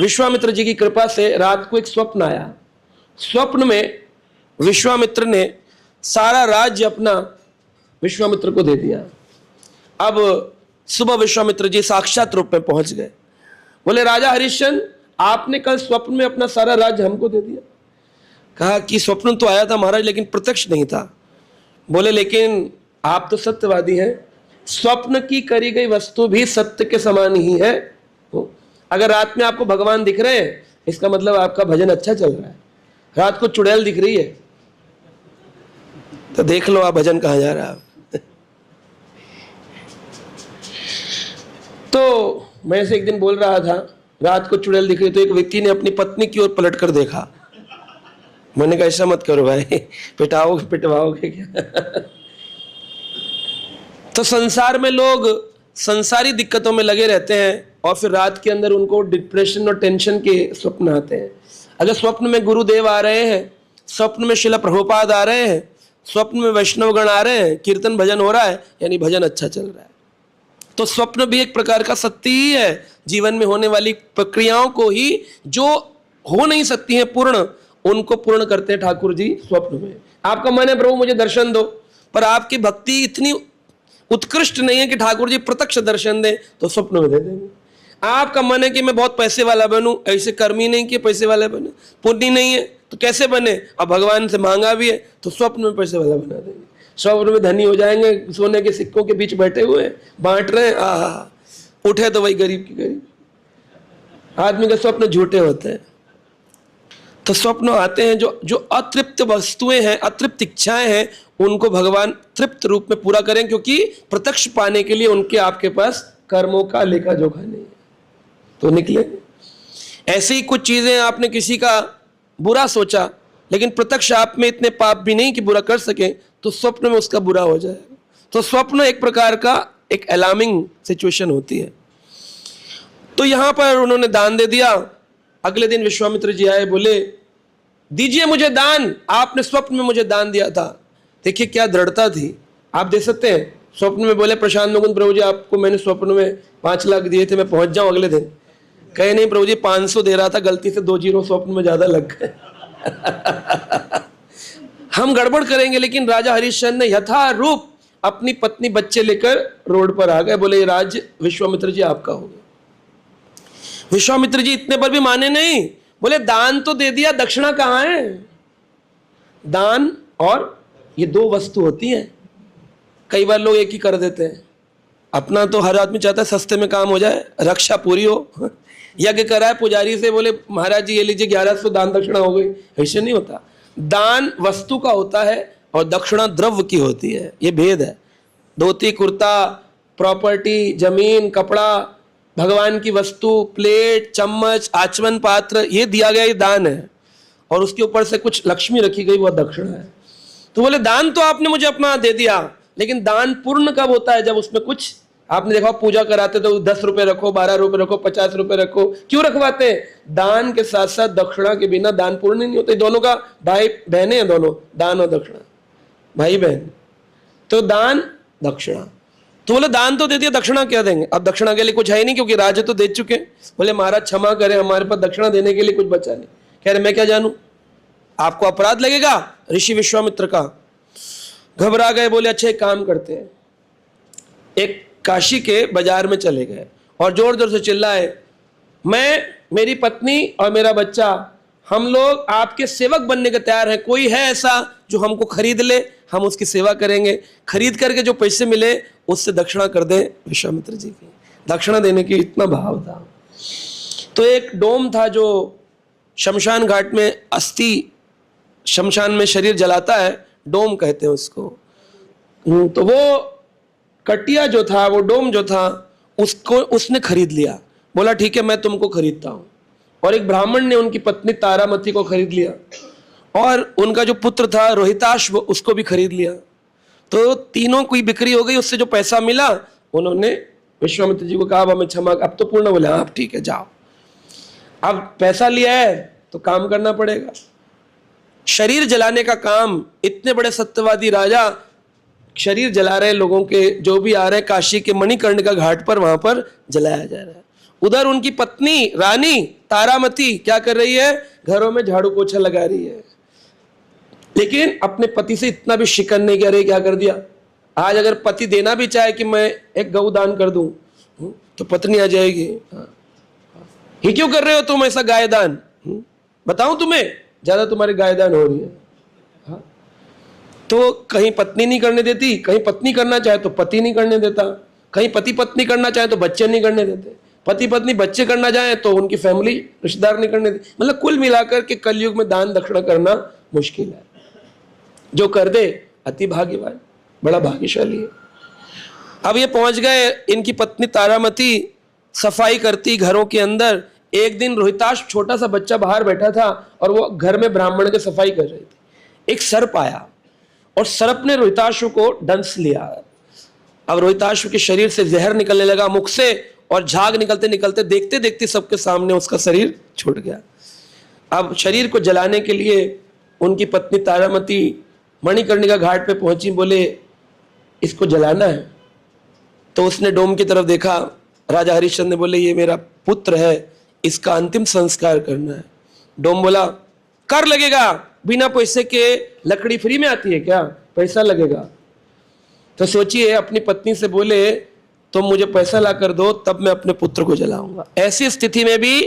विश्वामित्र जी की कृपा से रात को एक स्वप्न आया। स्वप्न में विश्वामित्र ने सारा राज्य अपना विश्वामित्र को दे दिया। अब सुबह विश्वामित्र जी साक्षात रूप में पहुंच गए। बोले राजा हरिश्चंद्र, आपने कल स्वप्न में अपना सारा राज्य हमको दे दिया। कहा कि स्वप्न तो आया था महाराज, लेकिन प्रत्यक्ष नहीं था। बोले लेकिन आप तो सत्यवादी हैं, स्वप्न की करी गई वस्तु भी सत्य के समान ही है। अगर रात में आपको भगवान दिख रहे हैं इसका मतलब आपका भजन अच्छा चल रहा है। रात को चुड़ैल दिख रही है तो देख लो आप भजन कहाँ जा रहा है। तो मैं से एक दिन बोल रहा था, रात को चुड़ैल दिख रही, तो एक व्यक्ति ने अपनी पत्नी की ओर पलट कर देखा। मैंने कहा ऐसा मत करो भाई, पिटाओगे पिटवाओगे क्या? तो संसार में लोग संसारी दिक्कतों में लगे रहते हैं और फिर रात के अंदर उनको डिप्रेशन और टेंशन के स्वप्न आते हैं। अगर स्वप्न में गुरुदेव आ रहे हैं, स्वप्न में शिला प्रभुपाद आ रहे हैं, स्वप्न में वैष्णवगण आ रहे हैं, कीर्तन भजन हो रहा है, यानी भजन अच्छा चल रहा है। तो स्वप्न भी एक प्रकार का सत्य ही है। जीवन में होने वाली प्रक्रियाओं को ही, जो हो नहीं सकती हैं पूर्ण, उनको पूर्ण करते हैं ठाकुर जी स्वप्न में। आपका मन है प्रभु मुझे दर्शन दो, पर आपकी भक्ति इतनी उत्कृष्ट नहीं है कि ठाकुर जी प्रत्यक्ष दर्शन दें, तो स्वप्न में दे देंगे। आपका मन है कि मैं बहुत पैसे वाला बनूं, ऐसे कर्म ही नहीं किए पैसे वाला बने, पुण्य नहीं है तो कैसे बने, अब भगवान से मांगा भी है तो स्वप्न में पैसे वाला बना देंगे। स्वप्न में धनी हो जाएंगे, सोने के सिक्कों के बीच बैठे हुए बांट रहे हैं, उठे तो वही गरीब की गरीब। आदमी के स्वप्न झूठे होते हैं। तो स्वप्न आते हैं जो अतृप्त वस्तुएं हैं, अतृप्त इच्छाएं हैं, उनको भगवान तृप्त रूप में पूरा करें, क्योंकि प्रत्यक्ष पाने के लिए उनके आपके पास कर्मों का लेखा जोखा नहीं है, तो निकले। ऐसे ही कुछ चीजें आपने किसी का बुरा सोचा, लेकिन प्रत्यक्ष आप में इतने पाप भी नहीं कि बुरा कर सके, तो स्वप्न में उसका बुरा हो जाएगा। तो स्वप्न एक प्रकार का एक अलार्मिंग सिचुएशन होती है। तो यहां पर उन्होंने दान दे दिया। अगले दिन विश्वामित्र जी आए, बोले दीजिए मुझे दान, आपने स्वप्न में मुझे दान दिया था। देखिए क्या दृढ़ता थी। आप दे सकते हैं। स्वप्न में बोले प्रशांत मुकुंद प्रभु जी आपको मैंने स्वप्न में 5 लाख दिए थे, मैं पहुंच जाऊं अगले दिन। कहे नहीं प्रभु जी 500 दे रहा था, गलती से 2 जीरो स्वप्न में ज्यादा लग गए। हम गड़बड़ करेंगे, लेकिन राजा हरिश्चंद्र ने यथारूप अपनी पत्नी बच्चे लेकर रोड पर आ गए। बोले ये राज्य विश्वामित्र जी आपका हो गया। विश्वामित्र जी इतने पर भी माने नहीं, बोले दान तो दे दिया, दक्षिणा कहां है। दान और ये 2 वस्तु होती हैं। कई बार लोग एक ही कर देते हैं। अपना तो हर आदमी चाहता है सस्ते में काम हो जाए, रक्षा पूरी हो। यज्ञ कराए पुजारी से, बोले महाराज जी ये लीजिए 1100 दान दक्षिणा हो गई, ऐसे नहीं होता। दान वस्तु का होता है और दक्षिणा द्रव्य की होती है, ये भेद है। धोती कुर्ता, प्रॉपर्टी, जमीन, कपड़ा, भगवान की वस्तु, प्लेट, चम्मच, आचमन पात्र, ये दिया गया, ये दान है। और उसके ऊपर से कुछ लक्ष्मी रखी गई, वह दक्षिणा है। तो बोले दान तो आपने मुझे अपना दे दिया, लेकिन दान पूर्ण कब होता है, जब उसमें कुछ, आपने देखा पूजा कराते तो 10 रुपए रखो, 12 रुपए रखो, 50 रुपए रखो, क्यों रखवाते हैं। दान के साथ साथ दक्षिणा के बिना दान पूर्ण नहीं होते। दोनों का भाई बहने हैं, दोनों दान और दक्षिणा भाई बहन। तो दान दक्षिणा, तो बोले दान तो दे दिया, दक्षिणा क्या देंगे। अब दक्षिणा के लिए कुछ है ही नहीं, क्योंकि राजा तो दे चुके। बोले महाराज क्षमा करें, हमारे पास दक्षिणा देने के लिए कुछ बचा नहीं। कह रहे मैं क्या जानूं, आपको अपराध लगेगा ऋषि विश्वामित्र का। घबरा गए, बोले अच्छा एक काम करते हैं। एक काशी के बाजार में चले गए और जोर जोर से चिल्लाए, मैं, मेरी पत्नी और मेरा बच्चा, हम लोग आपके सेवक बनने के तैयार हैं। कोई है ऐसा जो हमको खरीद ले, हम उसकी सेवा करेंगे। खरीद करके जो पैसे मिले उससे दक्षिणा कर दें विश्वामित्र जी की। दक्षिणा देने की इतना भाव था। तो एक डोम था जो शमशान घाट में अस्थि, शमशान में शरीर जलाता है, डोम कहते हैं उसको। तो वो कटिया जो था, वो डोम जो था, उसको उसने खरीद लिया। बोला ठीक है मैं तुमको खरीदता हूं। और एक ब्राह्मण ने उनकी पत्नी तारामती को खरीद लिया, और उनका जो पुत्र था रोहिताश्व, उसको भी खरीद लिया। तो तीनों की बिक्री हो गई। उससे जो पैसा मिला, उन्होंने विश्वामित्र जी को कहा अब हमें क्षमा, अब तो पूर्ण। बोले हाँ ठीक है जाओ, अब पैसा लिया है तो काम करना पड़ेगा। शरीर जलाने का काम, इतने बड़े सत्यवादी राजा शरीर जला रहे लोगों के, जो भी आ रहे हैं काशी के मणिकर्ण का घाट पर, वहां पर जलाया जा रहा है। उधर उनकी पत्नी रानी तारामती क्या कर रही है, घरों में झाड़ू पोछा लगा रही है। लेकिन अपने पति से इतना भी शिकन नहीं कर रही। क्या कर दिया, आज अगर पति देना भी चाहे कि मैं एक गौ दान कर दूं, तो पत्नी आ जाएगी, ये क्यों कर रहे हो तुम ऐसा गाय दान, बताऊं तुम्हें, ज्यादा तुम्हारी गाय दान हो रही है। तो कहीं पत्नी नहीं करने देती, कहीं पत्नी करना चाहे तो पति नहीं करने देता, कहीं पति पत्नी करना चाहे तो बच्चे नहीं करने देते, पति पत्नी बच्चे करना चाहे तो उनकी फैमिली रिश्तेदार नहीं करने देते। मतलब कुल मिलाकर के कलयुग में दान दक्षिणा करना मुश्किल है। जो कर दे अति भाग्यवान, बड़ा भाग्यशाली है। अब ये पहुंच गए, इनकी पत्नी तारामती सफाई करती घरों के अंदर। एक दिन रोहिताश छोटा सा बच्चा बाहर बैठा था और वो घर में ब्राह्मण की सफाई कर रही थी। एक सर्प आया और सर्प ने रोहिताशु को डंस लिया। अब रोहिताश्व के शरीर से जहर निकलने लगा मुख से, और झाग निकलते निकलते देखते देखते सबके सामने उसका शरीर छूट गया। अब शरीर को जलाने के लिए उनकी पत्नी तारामती मणिकर्णिका घाट पे पहुंची, बोले इसको जलाना है। तो उसने डोम की तरफ देखा, राजा हरिश्चंद्र ने बोले ये मेरा पुत्र है, इसका अंतिम संस्कार करना है। डोम बोला कर लगेगा, बिना पैसे के लकड़ी फ्री में आती है क्या, पैसा लगेगा। तो सोचिए अपनी पत्नी से बोले तुम मुझे पैसा ला कर दो तब मैं अपने पुत्र को जलाऊंगा। ऐसी स्थिति में भी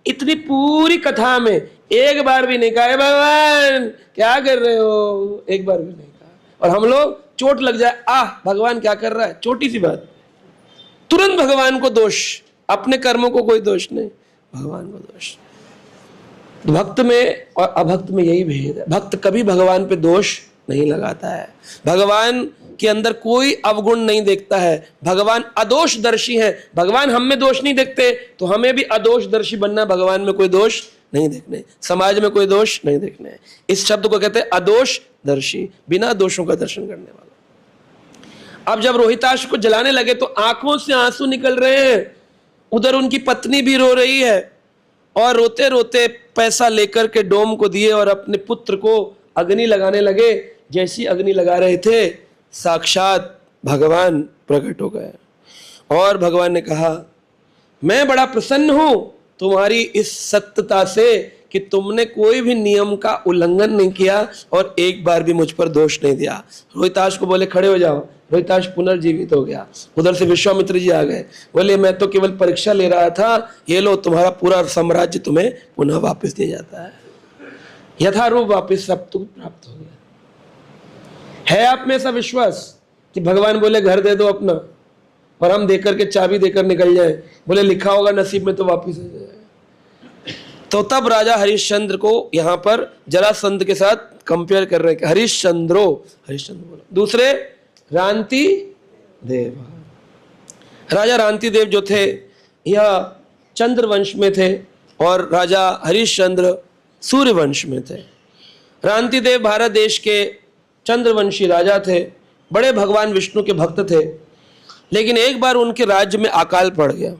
इतनी पूरी कथा में एक बार भी नहीं कहा भगवान क्या कर रहे हो, एक बार भी नहीं कहा। और हम लोग चोट लग जाए भगवान क्या कर रहा है, छोटी सी बात तुरंत भगवान को दोष, अपने कर्मों को कोई दोष नहीं, भगवान को दोष। भक्त में और अभक्त में यही भेद है, भक्त कभी भगवान पे दोष नहीं लगाता है, भगवान के अंदर कोई अवगुण नहीं देखता है, भगवान अदोषदर्शी है। भगवान हम में दोष नहीं देखते तो हमें भी अदोषदर्शी बनना, भगवान में कोई दोष नहीं देखने, समाज में कोई दोष नहीं देखने। इस शब्द को कहते हैं अदोषदर्शी, बिना दोषों का दर्शन करने वाला। अब जब रोहिताश्व को जलाने लगे तो आंखों से आंसू निकल रहे हैं, उधर उनकी पत्नी भी रो रही है, और रोते रोते पैसा लेकर के डोम को दिए और अपने पुत्र को अग्नि लगाने लगे। जैसी अग्नि लगा रहे थे साक्षात भगवान प्रकट हो गए, और भगवान ने कहा मैं बड़ा प्रसन्न हूं तुम्हारी इस सत्यता से कि तुमने कोई भी नियम का उल्लंघन नहीं किया और एक बार भी मुझ पर दोष नहीं दिया। रोहिताश को बोले खड़े हो जाओ। रोहिताश पुनर्जीवित हो गया। उधर से विश्वामित्र जी आ गए, बोले मैं तो केवल परीक्षा ले रहा था, ये लो तुम्हारा पूरा साम्राज्य तुम्हें पुनः वापस दिया जाता है, यथारूप वापस सब तुम प्राप्त हो गया। है आप में ऐसा विश्वास कि भगवान बोले घर दे दो अपना और हम देकर के चाबी देकर निकल जाए, बोले लिखा होगा नसीब में तो वापिस आ जाए। तो तब राजा हरिश्चंद्र को यहां पर जरासंध के साथ कंपेयर कर रहे हैं, हरिश्चंद्र बोलो। दूसरे रांति देव, राजा रांति देव जो थे यह चंद्र वंश में थे और राजा हरिश्चंद्र सूर्य वंश में थे। रांति देव भारत देश के चंद्रवंशी राजा थे, बड़े भगवान विष्णु के भक्त थे, लेकिन एक बार उनके राज्य में अकाल पड़ गया।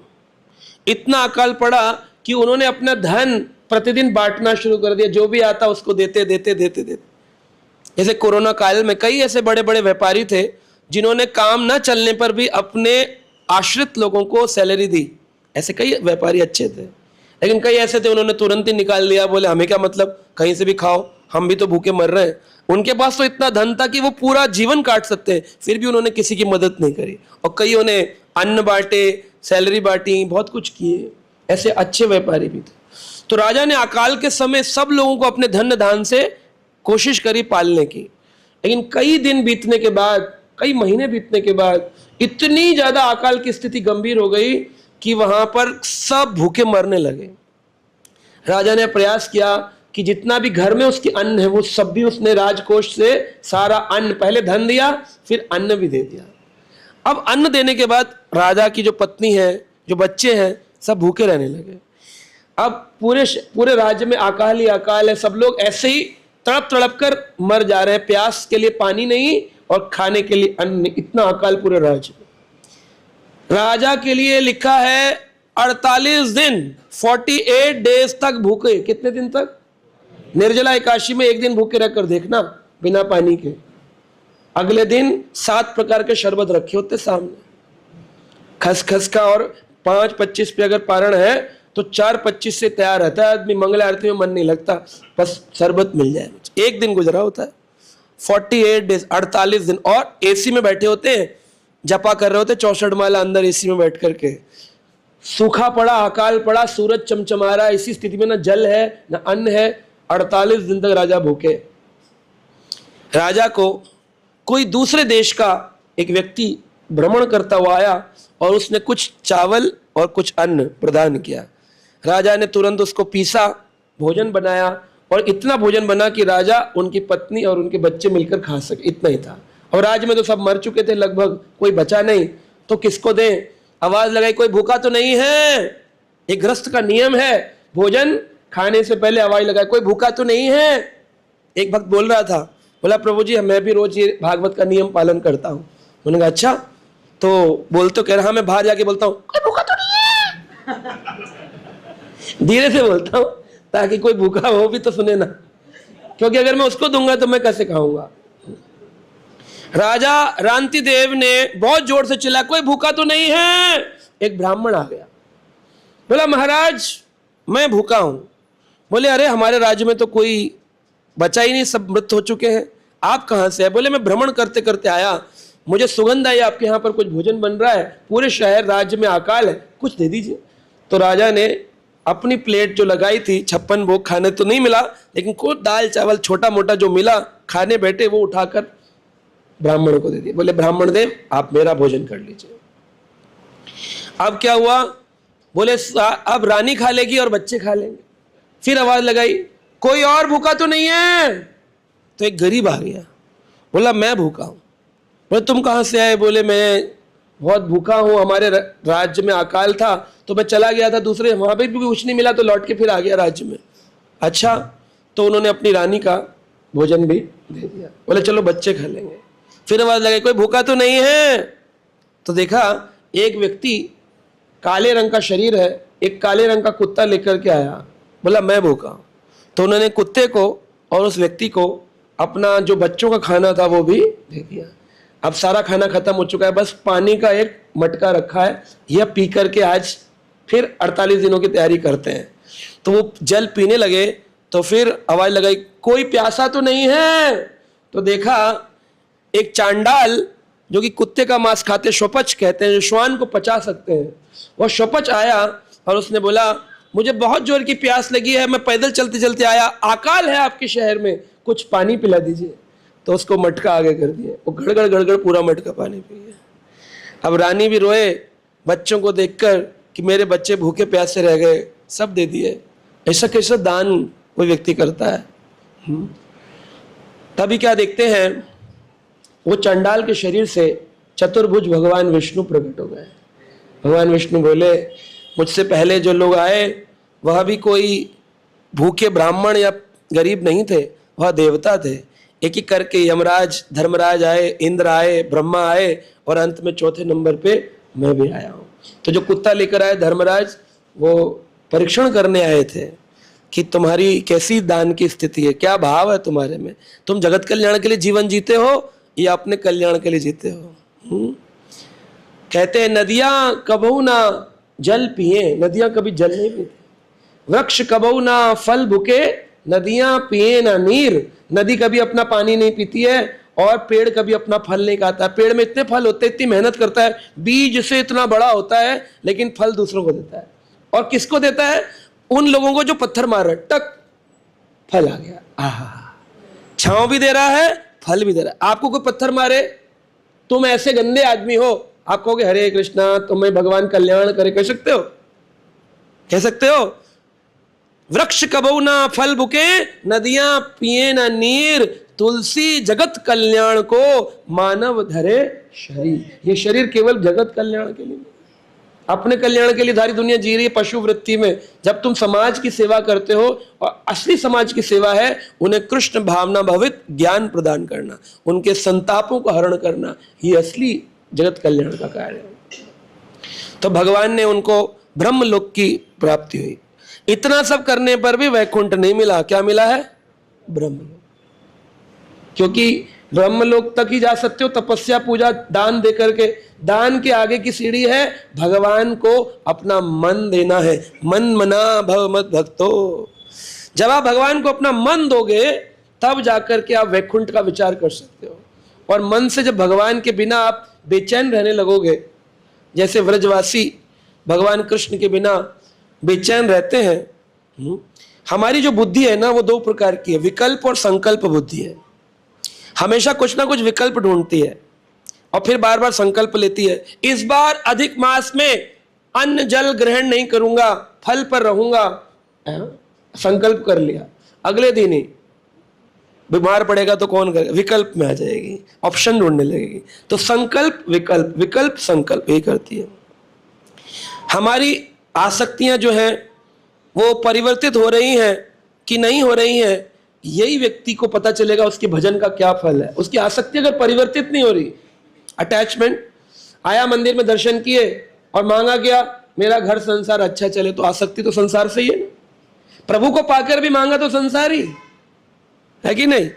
इतना अकाल पड़ा कि उन्होंने अपना धन प्रतिदिन बांटना शुरू कर दिया, जो भी आता उसको देते देते देते देते। जैसे कोरोना काल में कई ऐसे बड़े बड़े व्यापारी थे जिन्होंने काम न चलने पर भी अपने आश्रित लोगों को सैलरी दी। ऐसे कई व्यापारी अच्छे थे, लेकिन कई ऐसे थे उन्होंने तुरंत ही निकाल लिया, बोले हमें क्या मतलब, कहीं से भी खाओ, हम भी तो भूखे मर रहे हैं। उनके पास तो इतना धन था कि वो पूरा जीवन काट सकते हैं, फिर भी उन्होंने किसी की मदद नहीं करी। और कईयों ने अन्न बांटे, सैलरी बांटी, बहुत कुछ किए, ऐसे अच्छे व्यापारी भी थे। तो राजा ने अकाल के समय सब लोगों को अपने धन दान से कोशिश करी पालने की, लेकिन कई दिन बीतने के बाद, कई महीने बीतने के बाद इतनी ज्यादा अकाल की स्थिति गंभीर हो गई कि वहां पर सब भूखे मरने लगे। राजा ने प्रयास किया कि जितना भी घर में उसके अन्न है वो सब भी उसने राजकोष से सारा अन्न, पहले धन दिया फिर अन्न भी दे दिया। अब अन्न देने के बाद राजा की जो पत्नी है, जो बच्चे हैं, सब भूखे रहने लगे। अब पूरे राज्य में अकाल ही अकाल है, सब लोग ऐसे ही तड़प तड़प कर मर जा रहे हैं, प्यास के लिए पानी नहीं और खाने के लिए अन्न नहीं, इतना अकाल पूरे राज्य में। राजा के लिए लिखा है 48 दिन 48 डेज तक भूखे। कितने दिन तक? निर्जला एकादशी में एक दिन भूखे रहकर देखना बिना पानी के, अगले दिन 7 प्रकार के शरबत रखे होते सामने, खसखस का, और 5:25 पे अगर पारण है तो 4:25 से तैयार रहता है आदमी, मंगल आरती में मन नहीं लगता, बस शरबत मिल जाए। एक दिन गुजरा होता है, 48 डेज 48 दिन, और एसी में बैठे होते हैं, जपा कर रहे होते 64 माला अंदर एसी में बैठ करके। सूखा पड़ा, अकाल पड़ा, सूरज चमचमा रहा है, इसी स्थिति में ना जल है ना अन्न है, 48 दिन तक राजा भूखे। राजा को कोई दूसरे देश का एक व्यक्ति भ्रमण करता हुआ आया और उसने कुछ चावल और कुछ अन्न प्रदान किया। राजा ने तुरंत उसको पीसा, भोजन बनाया, और इतना भोजन बना कि राजा, उनकी पत्नी और उनके बच्चे मिलकर खा सके, इतना ही था। और राज्य में तो सब मर चुके थे लगभग, कोई बचा नहीं, तो किसको दें? आवाज लगाई, कोई भूखा तो नहीं है? एक गृहस्थ का नियम है, भोजन खाने से पहले आवाज लगाए, कोई भूखा तो नहीं है? एक भक्त बोल रहा था, बोला प्रभु जी मैं भी रोज ये भागवत का नियम पालन करता हूँ। उन्होंने कहा अच्छा, तो बोल तो कह रहा, मैं बाहर जाके बोलता हूँ कोई भूखा तो नहीं है। धीरे से बोलता हूँ ताकि कोई भूखा हो भी तो सुने ना, क्योंकि अगर मैं उसको दूंगा तो मैं कैसे खाऊंगा। राजा रांतिदेव ने बहुत जोर से चिल्लाया, कोई भूखा तो नहीं है। एक ब्राह्मण आ गया, बोला महाराज मैं भूखा हूं। बोले अरे हमारे राज्य में तो कोई बचा ही नहीं, सब मृत हो चुके हैं, आप कहां से है? बोले मैं भ्रमण करते करते आया, मुझे सुगंध आई आपके यहाँ पर कुछ भोजन बन रहा है, पूरे शहर राज्य में अकाल है, कुछ दे दीजिए। तो राजा ने अपनी प्लेट जो लगाई थी, 56 भोग खाने तो नहीं मिला, लेकिन कुछ दाल चावल छोटा मोटा जो मिला खाने बैठे वो उठाकर ब्राह्मण को दे दिया। बोले ब्राह्मण देव आप मेरा भोजन कर लीजिए। अब क्या हुआ? बोले अब रानी खा लेगी और बच्चे खा लेंगे। फिर आवाज लगाई, कोई और भूखा तो नहीं है? तो एक गरीब आ गया, बोला मैं भूखा हूं। बोले तुम कहां से आए? बोले मैं बहुत भूखा हूं, हमारे राज्य में अकाल था तो मैं चला गया था दूसरे, वहां पे भी कुछ नहीं मिला तो लौट के फिर आ गया राज्य में। अच्छा, तो उन्होंने अपनी रानी का भोजन भी दे दिया। बोले चलो बच्चे खा लेंगे। फिर आवाज लगे, कोई भूखा तो नहीं है? तो देखा एक व्यक्ति काले रंग का शरीर है, एक काले रंग का कुत्ता लेकर के आया, बोला मैं भूखा हूं। तो उन्होंने कुत्ते को और उस व्यक्ति को अपना जो बच्चों का खाना था वो भी दे दिया। अब सारा खाना खत्म हो चुका है, बस पानी का एक मटका रखा है, यह पी करके आज फिर 48 दिनों की तैयारी करते हैं। तो वो जल पीने लगे तो फिर आवाज लगाई, कोई प्यासा तो नहीं है? तो देखा एक चांडाल जो कि कुत्ते का मांस खाते, शोपच कहते हैं, जो श्वान को पचा सकते हैं, वो शोपच आया और उसने बोला मुझे बहुत जोर की प्यास लगी है, मैं पैदल चलते चलते आया, अकाल है आपके शहर में, कुछ पानी पिला दीजिए। तो उसको मटका आगे कर दिया, वो गड़गड़ गड़गड़ पूरा मटका पानी पी गया। अब रानी भी रोए बच्चों को देखकर कि मेरे बच्चे भूखे प्यासे रह गए, सब दे दिए। ऐसा कैसा दान कोई व्यक्ति करता है? तभी क्या देखते हैं, वो चंडाल के शरीर से चतुर्भुज भगवान विष्णु प्रकट हो गए। भगवान विष्णु बोले मुझसे पहले जो लोग आए वह भी कोई भूखे ब्राह्मण या गरीब नहीं थे, वह देवता थे। एक एक करके यमराज, धर्मराज आए, इंद्र आए, ब्रह्मा आए और अंत में चौथे नंबर पे मैं भी आया हूँ। तो जो कुत्ता लेकर आए धर्मराज, वो परीक्षण करने आए थे कि तुम्हारी कैसी दान की स्थिति है, क्या भाव है तुम्हारे में, तुम जगत कल्याण के लिए जीवन जीते हो या अपने कल्याण के लिए जीते हो। कहते हैं नदियां कबहू ना जल पिए, नदियां कभी जल नहीं पीती। वृक्ष कबहू ना फल भुके, नदियां पिए ना नीर। नदी कभी अपना पानी नहीं पीती है और पेड़ कभी अपना फल नहीं खाता। पेड़ में इतने फल होते हैं, इतनी मेहनत करता है, बीज से इतना बड़ा होता है, लेकिन फल दूसरों को देता है। और किसको देता है? उन लोगों को जो पत्थर मार रहे, टक फल आ गया। आहा, छांव भी दे रहा है, फल भी दे रहा है। आपको कोई पत्थर मारे, तुम ऐसे गंदे आदमी हो, आप कहोगे हरे कृष्णा तुम्हें भगवान कल्याण करे, कह सकते हो? कह सकते हो? वृक्ष कबहू ना फल भुके, नदियां पिए ना नीर, तुलसी जगत कल्याण को मानव धरे शरीर। ये शरीर केवल जगत कल्याण के लिए, अपने कल्याण के लिए सारी दुनिया जी रही है पशु वृत्ति में। जब तुम समाज की सेवा करते हो, और असली समाज की सेवा है उन्हें कृष्ण भावना भवित ज्ञान प्रदान करना, उनके संतापों को हरण करना, ये असली जगत कल्याण का कार्य है। तो भगवान ने उनको ब्रह्मलोक की प्राप्ति हुई। इतना सब करने पर भी वैकुंठ नहीं मिला। क्या मिला है? ब्रह्मलोक। क्योंकि ब्रह्मलोक तक ही जा सकते हो तपस्या, पूजा, दान दे करके। दान के आगे की सीढ़ी है भगवान को अपना मन देना है। मन मना भव मत भक्तो। जब आप भगवान को अपना मन दोगे तब जाकर के आप वैकुंठ का विचार कर सकते हो। और मन से जब भगवान के बिना आप बेचैन रहने लगोगे, जैसे व्रजवासी भगवान कृष्ण के बिना बेचैन रहते हैं। हमारी जो बुद्धि है ना, वो दो प्रकार की है, विकल्प और संकल्प बुद्धि है। हमेशा कुछ ना कुछ विकल्प ढूंढती है और फिर बार बार संकल्प लेती है। इस बार अधिक मास में अन्न जल ग्रहण नहीं करूंगा, फल पर रहूंगा। संकल्प कर लिया, अगले दिन ही बीमार पड़ेगा तो कौन करेगा? विकल्प में आ जाएगी, ऑप्शन ढूंढने लगेगी। तो संकल्प विकल्प, विकल्प संकल्प यही करती है। हमारी आसक्तियां जो हैं वो परिवर्तित हो रही हैं कि नहीं हो रही हैं, यही व्यक्ति को पता चलेगा उसके भजन का क्या फल है। उसकी आसक्ति अगर परिवर्तित नहीं हो रही, अटैचमेंट आया मंदिर में दर्शन किए और मांगा क्या, मेरा घर संसार अच्छा चले, तो आसक्ति तो संसार से ही है ना। प्रभु को पाकर भी मांगा तो संसार ही है कि नहीं,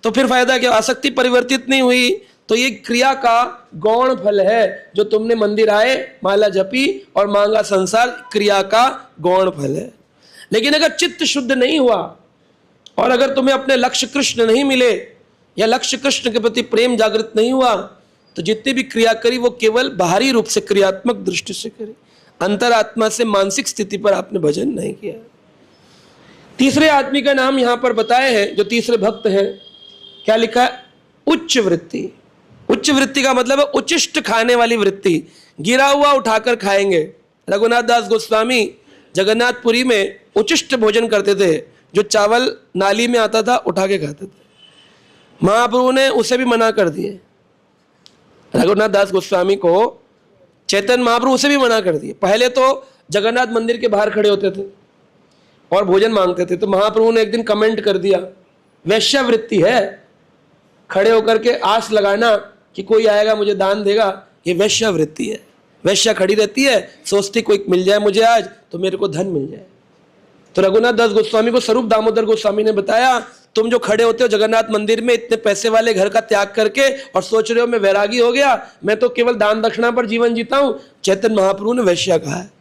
तो फिर फायदा क्या, आसक्ति परिवर्तित नहीं हुई, तो ये क्रिया का गौण फल है। जो तुमने मंदिर आए, माला जपी और मांगा संसार, क्रिया का गौण फल है। लेकिन अगर चित्त शुद्ध नहीं हुआ और अगर तुम्हें अपने लक्ष्य कृष्ण नहीं मिले या लक्ष्य कृष्ण के प्रति प्रेम जागृत नहीं हुआ, तो जितनी भी क्रिया करी वो केवल बाहरी रूप से क्रियात्मक दृष्टि से करी, अंतरात्मा से मानसिक स्थिति पर आपने भजन नहीं किया। तीसरे आदमी का नाम यहां पर बताए हैं, जो तीसरे भक्त हैं, क्या लिखा है, उच्च वृत्ति। उच्च वृत्ति का मतलब है उच्चिष्ट खाने वाली वृत्ति, गिरा हुआ उठाकर खाएंगे। रघुनाथ दास गोस्वामी जगन्नाथपुरी में उच्चिष्ट भोजन करते थे, जो चावल नाली में आता था उठा के खाते थे। महाप्रभु ने उसे भी मना कर दिए, रघुनाथ दास गोस्वामी को चैतन्य महाप्रभु उसे भी मना कर दिए। पहले तो जगन्नाथ मंदिर के बाहर खड़े होते थे और भोजन मांगते थे, तो महाप्रभु ने एक दिन कमेंट कर दिया, वैश्यावृत्ति है, खड़े होकर के आस लगाना कि कोई आएगा मुझे दान देगा, ये वैश्यावृत्ति है। वैश्या खड़ी रहती है, सोचती कोई मिल जाए मुझे आज तो मेरे को धन मिल जाए। तो रघुनाथ दास गोस्वामी को स्वरूप दामोदर गोस्वामी ने बताया, तुम जो खड़े होते हो जगन्नाथ मंदिर में इतने पैसे वाले घर का त्याग करके और सोच रहे हो मैं वैरागी हो गया, मैं तो केवल दान दक्षिणा पर जीवन जीता हूं, चैतन्य महाप्रभु ने वैश्या कहा है।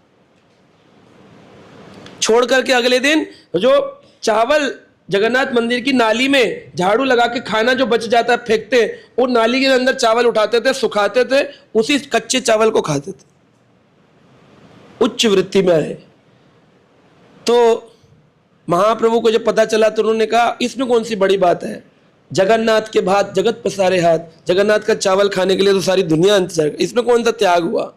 छोड़ करके अगले दिन जो चावल जगन्नाथ मंदिर की नाली में झाड़ू लगा के खाना जो बच जाता है फेंकते, वो नाली के अंदर चावल उठाते थे, सुखाते थे, उसी कच्चे चावल को खाते थे। उच्च वृत्ति में आए। तो महाप्रभु को जब पता चला तो उन्होंने कहा इसमें कौन सी बड़ी बात है, जगन्नाथ के भात जगत पसारे हाथ, जगन्नाथ का चावल खाने के लिए तो सारी दुनिया इंतजार, इसमें कौन सा त्याग हुआ।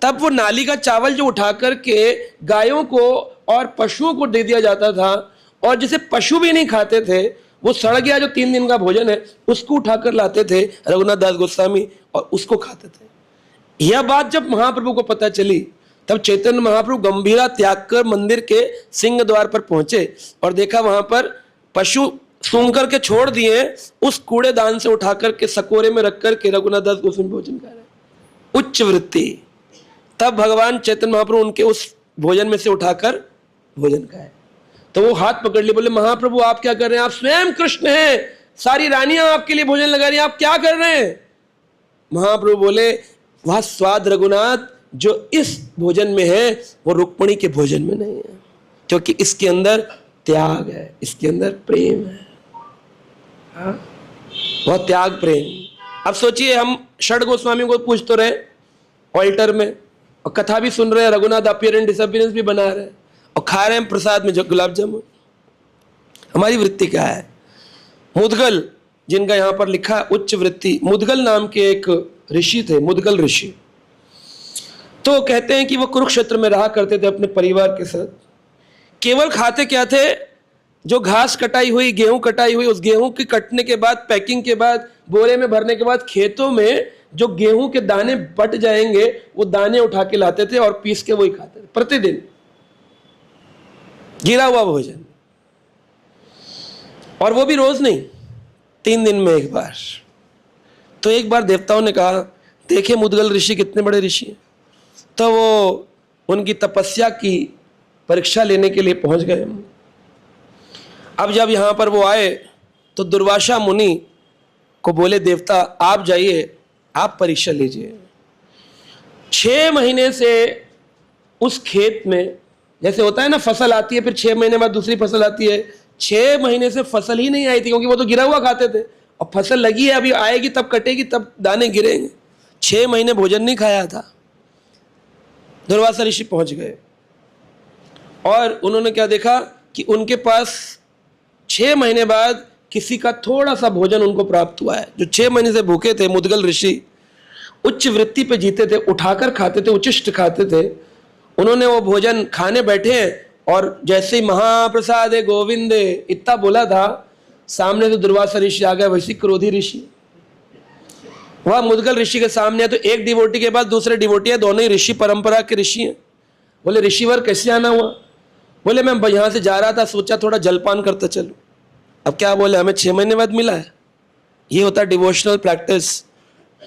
तब वो नाली का चावल जो उठा करके गायों को और पशुओं को दे दिया जाता था, और जिसे पशु भी नहीं खाते थे, वो सड़ गया जो 3 दिन का भोजन है उसको उठाकर लाते थे रघुनाथ दास गोस्वामी और उसको खाते थे। यह बात जब महाप्रभु को पता चली, तब चैतन्य महाप्रभु गंभीरा त्याग कर मंदिर के सिंह द्वार पर पहुंचे और देखा वहां पर पशु सूंघ करके छोड़ दिए, उस कूड़ेदान से उठा करके सकोरे में रख करके रघुनाथ दास गोस्वामी भोजन कर रहे। उच्च वृत्ति। तब भगवान चैतन्य महाप्रभु उनके उस भोजन में से उठाकर भोजन खाए। तो वो हाथ पकड़ लिए, बोले महाप्रभु आप क्या कर रहे हैं, आप स्वयं कृष्ण हैं, सारी रानियां आपके लिए भोजन लगा रही हैं, आप क्या कर रहे हैं। महाप्रभु बोले वह स्वाद रघुनाथ जो इस भोजन में है वो रुक्मिणी के भोजन में नहीं है, क्योंकि इसके अंदर त्याग है, इसके अंदर प्रेम है। वह त्याग प्रेम। अब सोचिए हम षड गोस्वामी को पूछ तो रहे ऑल्टर में, और कथा भी सुन रहे हैं, रघुनाथ अपीयरेंस डिसअपीयरेंस भी बना रहे हैं, और खा रहे हैं प्रसाद में जो गुलाब जामुन। हमारी वृत्ति क्या है। मुदगल जिनका यहां पर लिखा उच्च वृत्ति, मुदगल नाम के एक ऋषि थे, मुदगल ऋषि। तो कहते हैं कि वो कुरुक्षेत्र में रहा करते थे अपने परिवार के साथ। केवल खाते क्या थे, जो घास कटाई हुई, गेहूं कटाई हुई, उस गेहूं के कटने के बाद, पैकिंग के बाद, बोरे में भरने के बाद, खेतों में जो गेहूं के दाने बट जाएंगे वो दाने उठा के लाते थे और पीस के वही खाते थे प्रतिदिन, गिरा हुआ भोजन। और वो भी रोज नहीं, 3 दिन में एक बार। तो एक बार देवताओं ने कहा देखे मुदगल ऋषि कितने बड़े ऋषि हैं, तो वो उनकी तपस्या की परीक्षा लेने के लिए पहुंच गए। अब जब यहां पर वो आए तो दुर्वासा मुनि को बोले देवता आप जाइए, आप परीक्षा लीजिए। 6 महीने से उस खेत में, जैसे होता है ना फसल आती है फिर 6 महीने बाद दूसरी फसल आती है, 6 महीने से फसल ही नहीं आई थी, क्योंकि वो तो गिरा हुआ खाते थे, और फसल लगी है अभी आएगी तब कटेगी तब दाने गिरेंगे। 6 महीने भोजन नहीं खाया था। दुर्वासा ऋषि पहुंच गए और उन्होंने क्या देखा कि उनके पास 6 महीने बाद किसी का थोड़ा सा भोजन उनको प्राप्त हुआ है। जो 6 महीने से भूखे थे, मुदगल ऋषि उच्च वृत्ति पे जीते थे, उठाकर खाते थे, उच्चिष्ट खाते थे। उन्होंने वो भोजन खाने बैठे और जैसे ही महाप्रसाद है गोविंदे इतना बोला था, सामने तो दुर्वासा ऋषि आ गया, वैसी क्रोधी ऋषि। वह मुदगल ऋषि के सामने है तो एक डिवोटी के बाद दूसरे डिवोटी है, दोनों ही ऋषि परंपरा के ऋषि हैं। बोले ऋषिवर कैसे आना हुआ। बोले मैं यहाँ से जा रहा था, सोचा थोड़ा जलपान करता चलूं। अब क्या बोले, हमें 6 महीने बाद मिला है। ये होता डिवोशनल प्रैक्टिस।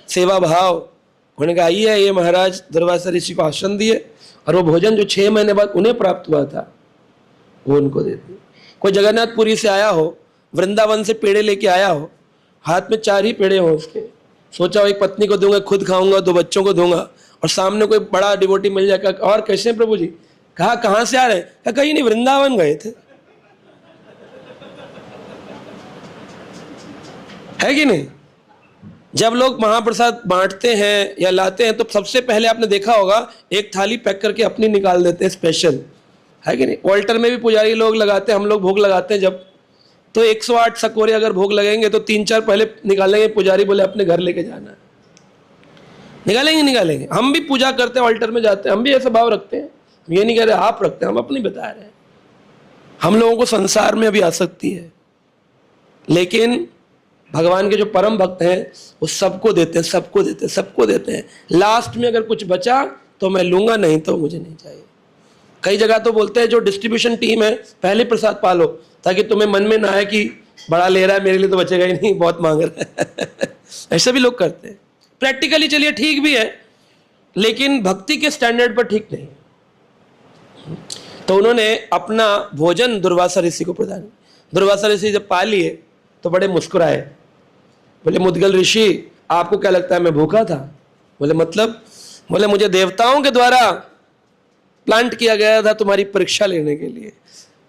सेवा भाव। उन्होंने कहा आइए ये महाराज दुर्वासा ऋषि को आसन दिए और वो भोजन जो 6 महीने बाद उन्हें प्राप्त हुआ था वो उनको दे दिए। कोई जगन्नाथपुरी से आया हो, वृंदावन से पेड़े लेके आया हो, हाथ में 4 ही पेड़े हो उसके, सोचा हो एक पत्नी को दूंगा, खुद खाऊंगा, 2 बच्चों को दूंगा, और सामने कोई बड़ा डिवोटी मिल जाएगा, और कैसे हैं प्रभु जी? कहा कहां से आ रहे हैं? कहा कहीं नहीं, वृंदावन गए थे। है कि नहीं? जब लोग महाप्रसाद बांटते हैं या लाते हैं तो सबसे पहले आपने देखा होगा एक थाली पैक करके अपनी निकाल देते हैं स्पेशल, है कि नहीं? ऑल्टर में भी पुजारी लोग लगाते हैं, हम लोग भोग लगाते हैं जब, तो 108 सकोरे अगर भोग लगेंगे तो 3-4 पहले निकालेंगे, पुजारी बोले अपने घर लेके जाना है। निकालेंगे। हम भी पूजा करते हैं, ऑल्टर में जाते हैं, हम भी ऐसा भाव रखते हैं। ये नहीं कह रहे आप रखते हैं, हम अपनी बता रहे हैं। हम लोगों को संसार में अभी आसक्ति है, लेकिन भगवान के जो परम भक्त हैं वो सबको देते हैं। लास्ट में अगर कुछ बचा तो मैं लूंगा, नहीं तो मुझे नहीं चाहिए। कई जगह तो बोलते हैं जो डिस्ट्रीब्यूशन टीम है पहले प्रसाद पालो, ताकि तुम्हें मन में ना आए कि बड़ा ले रहा है मेरे लिए तो बचेगा ही नहीं, बहुत मांग रहा है। ऐसा भी लोग करते हैं। प्रैक्टिकली चलिए ठीक भी है, लेकिन भक्ति के स्टैंडर्ड पर ठीक नहीं। तो उन्होंने अपना भोजन दुर्वासा ऋषि को प्रदान। दुर्वासा ऋषि जब पा लिए तो बड़े मुस्कुराए, बोले मुद्गल ऋषि आपको क्या लगता है मैं भूखा था? बोले मतलब? बोले मुझे देवताओं के द्वारा प्लांट किया गया था तुम्हारी परीक्षा लेने के लिए।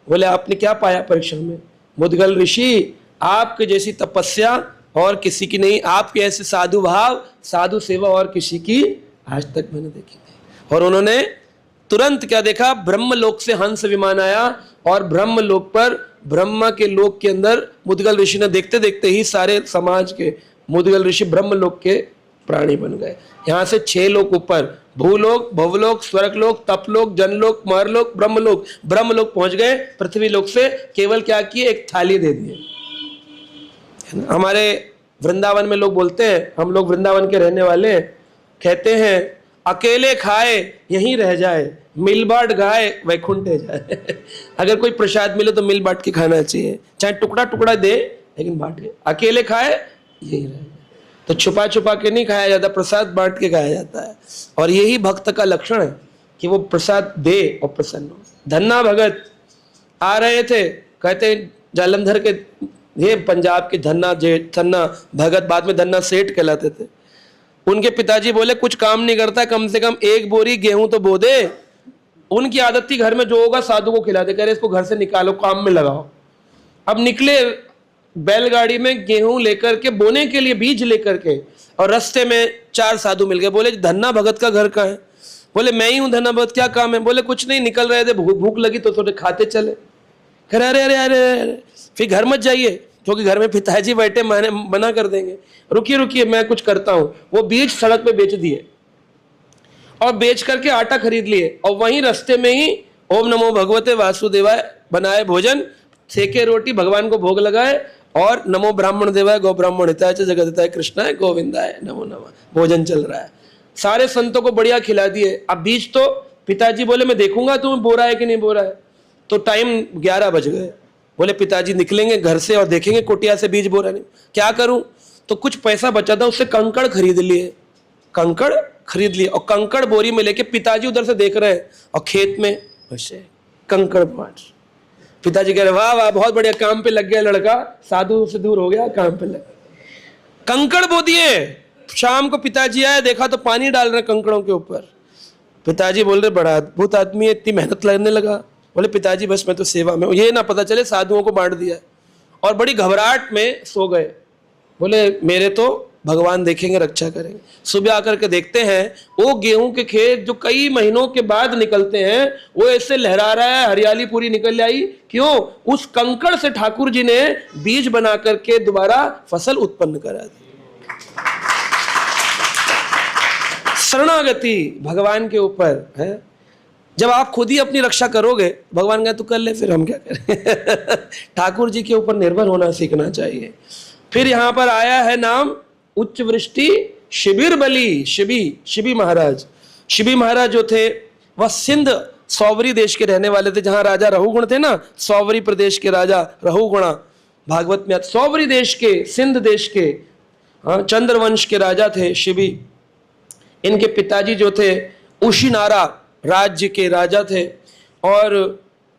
बोले आपने क्या पाया परीक्षा में? मुद्गल ऋषि आपके जैसी तपस्या और किसी की नहीं, आपके ऐसे साधु भाव, साधु सेवा और किसी की आज तक मैंने देखी नहीं। और उन्होंने तुरंत क्या देखा? ब्रह्मलोक से हंस विमान आया और ब्रह्मलोक पर, ब्रह्मा के लोक के अंदर मुद्गल ऋषि ने देखते देखते ही सारे समाज के मुद्गल ऋषि ब्रह्मलोक के प्राणी बन गए। यहाँ से 6 लोक ऊपर, भूलोक, भवलोक, स्वर्गलोक, तपलोक, जनलोक, मरलोक, ब्रह्मलोक, ब्रह्मलोक पहुंच गए। पृथ्वी लोक से केवल क्या किए? एक थाली दे दिए। हमारे वृंदावन में लोग बोलते हैं, हम लोग वृंदावन के रहने वाले, कहते हैं अकेले खाए यहीं रह जाए, मिल बांट गाए वैकुंठे जाए। अगर कोई प्रसाद मिले तो मिल बांट के खाना चाहिए, चाहे टुकड़ा टुकड़ा दे लेकिन बांट के। अकेले खाए यहीं रह जाए, तो छुपा छुपा के नहीं खाया जाता, प्रसाद बांट के खाया जाता है। और यही भक्त का लक्षण है कि वो प्रसाद दे और प्रसन्न हो। धन्ना भगत आ रहे थे, कहते जालंधर के, ये पंजाब के धन्ना भगत, बाद में धन्ना सेठ कहलाते थे। उनके पिताजी बोले कुछ काम नहीं करता, कम से कम 1 बोरी गेहूं तो बो दे। उनकी आदत थी घर में जो होगा साधु को खिला दे। कह रहे इसको घर से निकालो, काम में लगाओ। अब निकले बैलगाड़ी में गेहूं लेकर के, बोने के लिए बीज लेकर के, और रास्ते में 4 साधु मिल गए। बोले धन्ना भगत का घर कहाँ है? बोले मैं ही हूं धन्ना भगत, क्या काम है? बोले कुछ नहीं, निकल रहे थे, भूख लगी तो थोड़े खाते चले। कह रहे अरे अरे अरे फिर घर मत जाइए, क्योंकि घर में पिताजी बैठे मना कर देंगे। रुकिए मैं कुछ करता हूं। वो बीज सड़क पे बेच दिए और बेच करके आटा खरीद लिए, और वहीं रास्ते में ही ओम नमो भगवते वासुदेवाय बनाए भोजन, सेके रोटी भगवान को भोग लगाए, और नमो ब्राह्मण देवाय गौ ब्राह्मण हिताय च जगत हिताय कृष्णाय गोविंदाय नमो नमः भोजन चल रहा है। सारे संतों को बढ़िया खिला दिए। अब बीज तो पिताजी बोले मैं देखूंगा तुम्हें बो रहा है कि नहीं बो रहा है। तो टाइम 11 बज गए। बोले पिताजी निकलेंगे घर से और देखेंगे कुटिया से बीज बो रहा नहीं, क्या करूं? तो कुछ पैसा बचा था, उससे कंकड़ खरीद लिए, और कंकड़ बोरी में लेके पिताजी उधर से देख रहे हैं, और खेत में वैसे कंकड़ पाट। पिताजी कह रहे वाह वाह बहुत बढ़िया, काम पे लग गया लड़का, साधु से दूर हो गया, काम पे लग गया। कंकड़ बो दिए। शाम को पिताजी आए, देखा तो पानी डाल रहे कंकड़ों के ऊपर। पिताजी बोल रहे बड़ा अद्भुत आदमी है, इतनी मेहनत लगने लगा। बोले पिताजी बस मैं तो सेवा में हूं, ये ना पता चले साधुओं को बांट दिया। और बड़ी घबराहट में सो गए। बोले मेरे तो भगवान देखेंगे, रक्षा करेंगे। सुबह आकर के देखते हैं वो गेहूं के खेत जो कई महीनों के बाद निकलते हैं, वो ऐसे लहरा रहा है, हरियाली पूरी निकल आई। क्यों? उस कंकड़ से ठाकुर जी ने बीज बना करके दोबारा फसल उत्पन्न करा दी। शरणागति भगवान के ऊपर है। जब आप खुद ही अपनी रक्षा करोगे, भगवान कहे तू कर ले, फिर हम क्या करें। ठाकुर जी के ऊपर निर्भर होना सीखना चाहिए। फिर यहां पर आया है नाम उच्च वृष्टि शिबिर बली, शिबी महाराज। शिबी महाराज जो थे वह सिंध सौवरी देश के रहने वाले थे, जहां राजा रहुगुण थे ना, सौवरी प्रदेश के राजा रहुगुणा, भागवत में सौवरी देश के, सिंध देश के। हाँ, चंद्रवंश के राजा थे शिबी। इनके पिताजी जो थे उशिनारा राज्य के राजा थे। और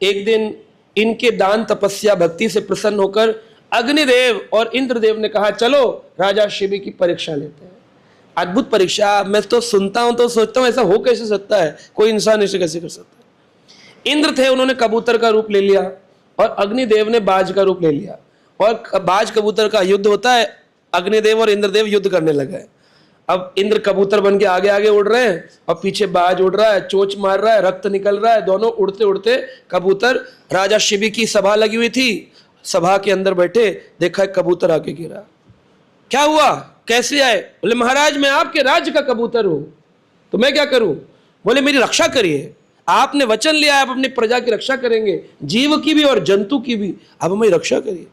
एक दिन इनके दान तपस्या भक्ति से प्रसन्न होकर अग्निदेव और इंद्रदेव ने कहा चलो राजा शिबी की परीक्षा लेते हैं। अद्भुत परीक्षा, मैं तो सुनता हूं तो सोचता हूं ऐसा हो कैसे सकता है, कोई इंसान ऐसे कैसे कर सकता है। इंद्र थे, उन्होंने कबूतर का रूप ले लिया और अग्निदेव ने बाज का रूप ले लिया। और बाज कबूतर का युद्ध होता है, अग्निदेव और इंद्रदेव युद्ध करने लगे। अब इंद्र कबूतर बन के आगे आगे उड़ रहे हैं और पीछे बाज उड़ रहा है, चोंच मार रहा है, रक्त निकल रहा है। दोनों उड़ते उड़ते कबूतर, राजा शिबी की सभा लगी हुई थी, सभा के अंदर बैठे, देखा एक कबूतर आके गिरा। क्या हुआ, कैसे आए? बोले महाराज मैं आपके राज्य का कबूतर हूं, तो मैं क्या करूं? बोले मेरी रक्षा करिए, आपने वचन लिया आप अपनी प्रजा की रक्षा करेंगे, जीव की भी और जंतु की भी, आप हमारी रक्षा करिए।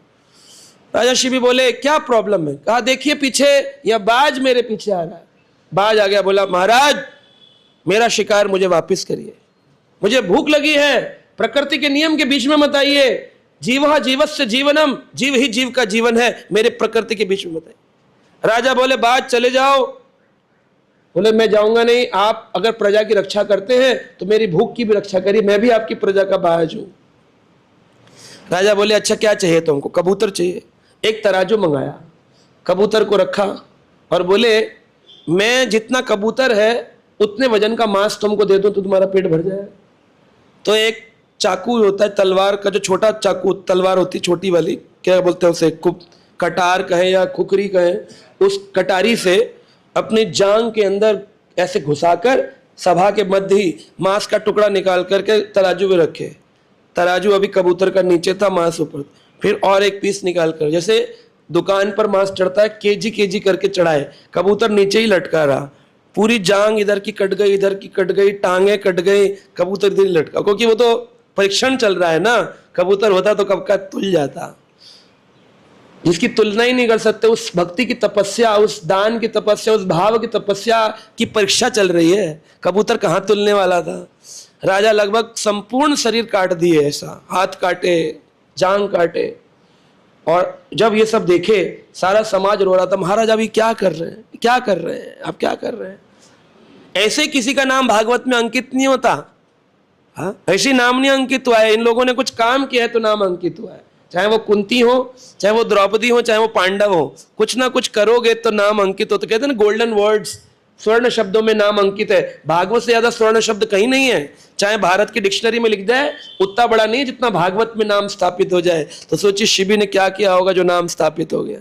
राजा शिबी बोले क्या प्रॉब्लम है? कहा देखिए पीछे यह बाज मेरे पीछे आ रहा है। बाज आ गया, बोला महाराज मेरा शिकार मुझे वापस करिए, मुझे भूख लगी है, प्रकृति के नियम के बीच में मत आइए, जीवः जीवस्य जीवनम, जीव ही जीव का जीवन है, मेरे प्रकृति के बीच में मत आइए। राजा बोले बाज चले जाओ। बोले मैं जाऊंगा नहीं, आप अगर प्रजा की रक्षा करते हैं तो मेरी भूख की भी रक्षा करिए, मैं भी आपकी प्रजा का बाज हूं। राजा बोले अच्छा क्या चाहिए तुमको? कबूतर चाहिए। एक तराजू मंगाया, कबूतर को रखा और बोले मैं जितना कबूतर है उतने वजन का मांस तुमको दे दूं तो तुम्हारा पेट भर जाए। तो एक चाकू होता है तलवार का, जो छोटा चाकू तलवार होती है छोटी वाली, क्या बोलते हैं उसे, कटार कहें या खुकरी कहें, उस कटारी से अपनी जांग के अंदर ऐसे घुसाकर सभा के मध्य ही मांस का टुकड़ा निकाल करके तराजू में रखे। तराजू अभी कबूतर का नीचे था, मांस ऊपर। फिर और एक पीस निकाल कर, जैसे दुकान पर मांस चढ़ता है केजी करके चढ़ाए, कबूतर नीचे ही लटका रहा। पूरी जांग इधर की कट गई, इधर की कट गई, टांगे कट गई, कबूतर इधर ही लटका, क्योंकि वो तो परीक्षण चल रहा है ना। कबूतर होता तो कब का तुल जाता, जिसकी तुलना ही नहीं कर सकते। उस भक्ति की तपस्या, उस दान की तपस्या, उस भाव की तपस्या की परीक्षा चल रही है, कबूतर कहाँ तुलने वाला था। राजा लगभग संपूर्ण शरीर काट दिए, ऐसा हाथ काटे, जांग काटे। और जब ये सब देखे सारा समाज रो रहा था, महाराज अभी क्या कर रहे हैं, क्या कर रहे हैं, आप क्या कर रहे हैं? ऐसे किसी का नाम भागवत में अंकित नहीं होता, हाँ ऐसी नाम नहीं अंकित हुआ है। इन लोगों ने कुछ काम किया है तो नाम अंकित हुआ है, चाहे वो कुंती हो, चाहे वो द्रौपदी हो, चाहे वो पांडव हो, कुछ ना कुछ करोगे तो नाम अंकित हो। तो कहते हैं ना गोल्डन वर्ड्स, स्वर्ण शब्दों में नाम अंकित है। भागवत से ज्यादा स्वर्ण शब्द कहीं नहीं है, चाहे भारत की डिक्शनरी में लिख जाए उतना बड़ा नहीं जितना भागवत में नाम स्थापित हो जाए। तो सोचिए शिबी ने क्या किया होगा जो नाम स्थापित हो गया,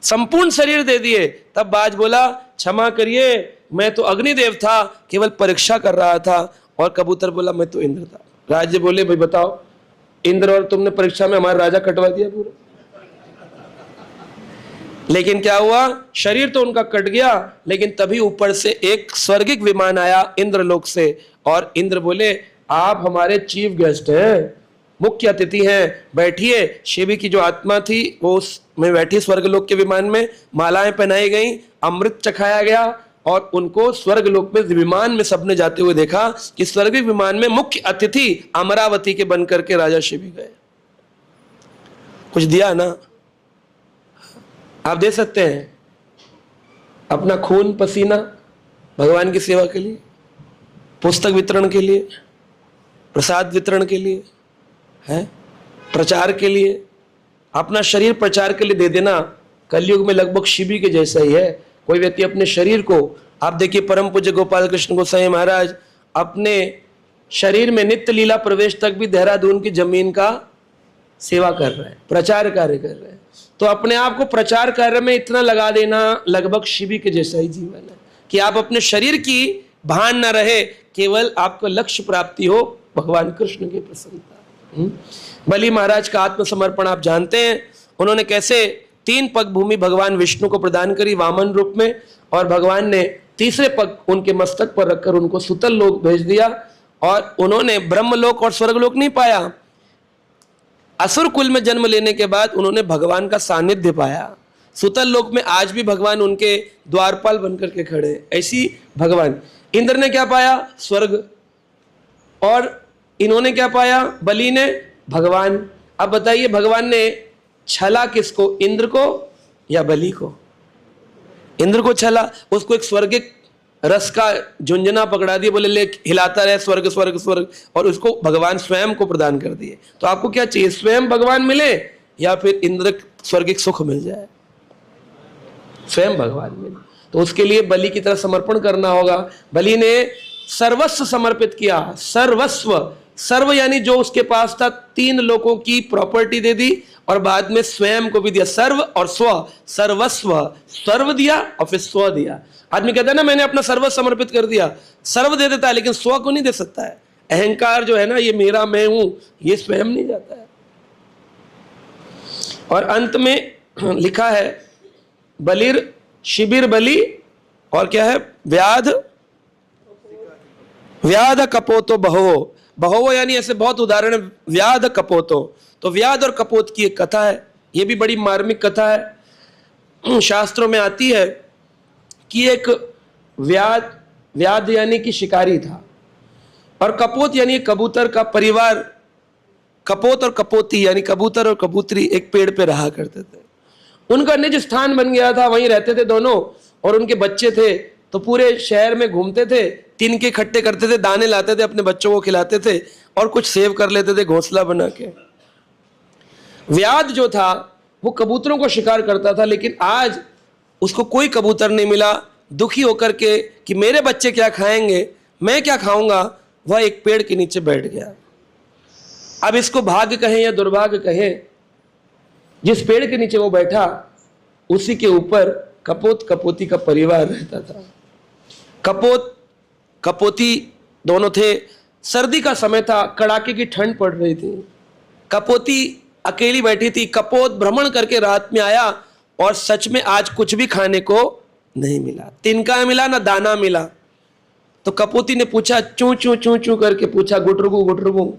संपूर्ण शरीर दे दिए। तब बाज बोला क्षमा करिए, मैं तो अग्निदेव था, केवल परीक्षा कर रहा था। और कबूतर बोला मैं तो इंद्र था। राज्य बोले भाई बताओ, इंद्र और तुमने परीक्षा में हमारा राजा कटवा दिया पूरा। लेकिन क्या हुआ, शरीर तो उनका कट गया, लेकिन तभी ऊपर से एक स्वर्गिक विमान आया इंद्रलोक से। और इंद्र बोले आप हमारे चीफ गेस्ट हैं, मुख्य अतिथि हैं, बैठिए। शिवी की जो आत्मा थी वो उसमें बैठी स्वर्गलोक के विमान में, मालाएं पहनाई गई, अमृत चखाया गया और उनको स्वर्गलोक में विमान में सबने जाते हुए देखा कि स्वर्गीय विमान में मुख्य अतिथि अमरावती के बनकर के राजा शिवी गए। कुछ दिया ना, आप दे सकते हैं अपना खून पसीना भगवान की सेवा के लिए, पुस्तक वितरण के लिए, प्रसाद वितरण के लिए, है प्रचार के लिए, अपना शरीर प्रचार के लिए दे देना। कलयुग में लगभग शिबी के जैसा ही है। कोई व्यक्ति अपने शरीर को, आप देखिए परम पूज्य गोपाल कृष्ण गोसाई महाराज अपने शरीर में नित्य लीला प्रवेश तक भी देहरादून की जमीन का सेवा कर रहे हैं, प्रचार कार्य कर रहे हैं। तो अपने आप को प्रचार कार्य में इतना लगा देना लगभग शिबी के जैसा ही जीवन है कि आप अपने शरीर की भान न रहे, केवल आपको लक्ष्य प्राप्ति हो भगवान कृष्ण की प्रसन्नता। बलि महाराज का आत्मसमर्पण आप जानते हैं, उन्होंने कैसे 3 पग भूमि भगवान विष्णु को प्रदान करी वामन रूप में, और भगवान ने तीसरे पग उनके मस्तक पर रखकर उनको सुतल लोक भेज दिया। और उन्होंने ब्रह्मलोक और स्वर्गलोक नहीं पाया, असुर कुल में जन्म लेने के बाद उन्होंने भगवान का सानिध्य पाया। सुतल लोक में आज भी भगवान उनके द्वारपाल बनकर के खड़े। ऐसी भगवान इंद्र ने क्या पाया, स्वर्ग, और इन्होंने क्या पाया, बलि ने भगवान। अब बताइए भगवान ने छला किसको, इंद्र को या बलि को? इंद्र को छला, उसको एक स्वर्गिक रस का झुंझुना पकड़ा दिया, बोले ले हिलाता रहे स्वर्ग स्वर्ग स्वर्ग, और उसको भगवान स्वयं को प्रदान कर दिए। तो आपको क्या चाहिए, स्वयं भगवान मिले या फिर इंद्र स्वर्गिक सुख मिल जाए? स्वयं भगवान मिले। तो उसके लिए बलि की तरह समर्पण करना होगा। बलि ने सर्वस्व समर्पित किया, सर्वस्व, सर्व यानी जो उसके पास था, 3 लोगों की प्रॉपर्टी दे दी और बाद में स्वयं को भी दिया। सर्व और स्व, सर्वस्व, सर्व दिया और फिर स्व दिया। आदमी कहता है ना मैंने अपना सर्व समर्पित कर दिया, सर्व दे देता है लेकिन स्व को नहीं दे सकता है। अहंकार जो है ना, ये मेरा, मैं हूं, ये स्वयं नहीं जाता है। और अंत में लिखा है बलिर शिबिर बलि, और क्या है, व्याध व्याध कपोतो बहो, बहो यानी ऐसे बहुत उदाहरण है, व्याध कपोतो। तो व्याध और कपोत की एक कथा है, ये भी बड़ी मार्मिक कथा है। शास्त्रों में आती है कि एक व्याध यानी कि शिकारी था, और कपोत यानी कबूतर का परिवार। कपोत और कपोती यानी कबूतर और कबूतरी एक पेड़ पे रहा करते थे। उनका निज स्थान बन गया था, वहीं रहते थे दोनों, और उनके बच्चे थे तो पूरे शहर में घूमते थे, तिनके इकट्ठे करते थे, दाने लाते थे, अपने बच्चों को खिलाते थे और कुछ सेव कर लेते थे घोंसला बना के। व्याध जो था वो कबूतरों को शिकार करता था, लेकिन आज उसको कोई कबूतर नहीं मिला। दुखी होकर के कि मेरे बच्चे क्या खाएंगे, मैं क्या खाऊंगा, वह एक पेड़ के नीचे बैठ गया। अब इसको भाग्य कहें या दुर्भाग्य कहें, जिस पेड़ के नीचे वो बैठा उसी के ऊपर कपोत कपोती का परिवार रहता था। कपोत कपोती दोनों थे। सर्दी का समय था, कड़ाके की ठंड पड़ रही थी। कपोती अकेली बैठी थी। कपोत भ्रमण करके रात में आया और सच में आज कुछ भी खाने को नहीं मिला, तिनका मिला ना दाना मिला। तो कपोती ने पूछा, चू चू चू चू करके पूछा, गुटरुगु गुटरुगु,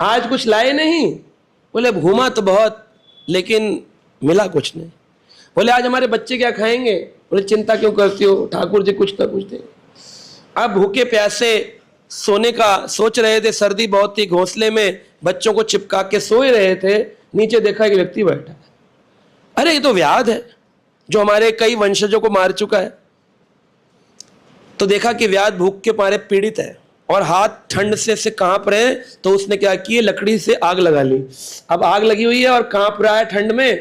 आज कुछ लाए नहीं? बोले घूमा तो बहुत लेकिन मिला कुछ नहीं। बोले आज हमारे बच्चे क्या खाएंगे? बोले चिंता क्यों करती हो, ठाकुर जी कुछ ना कुछ दे। अब भूखे प्यासे सोने का सोच रहे थे, सर्दी बहुत थी, घोंसले में बच्चों को चिपका के सोए रहे थे। नीचे देखा एक व्यक्ति बैठा है। अरे ये तो व्याध है जो हमारे कई वंशजों को मार चुका है। तो देखा कि व्याध भूख के मारे पीड़ित है और हाथ ठंड से कांप रहे हैं। तो उसने क्या किया, लकड़ी से आग लगा ली। अब आग लगी हुई है और कांप रहा है ठंड में,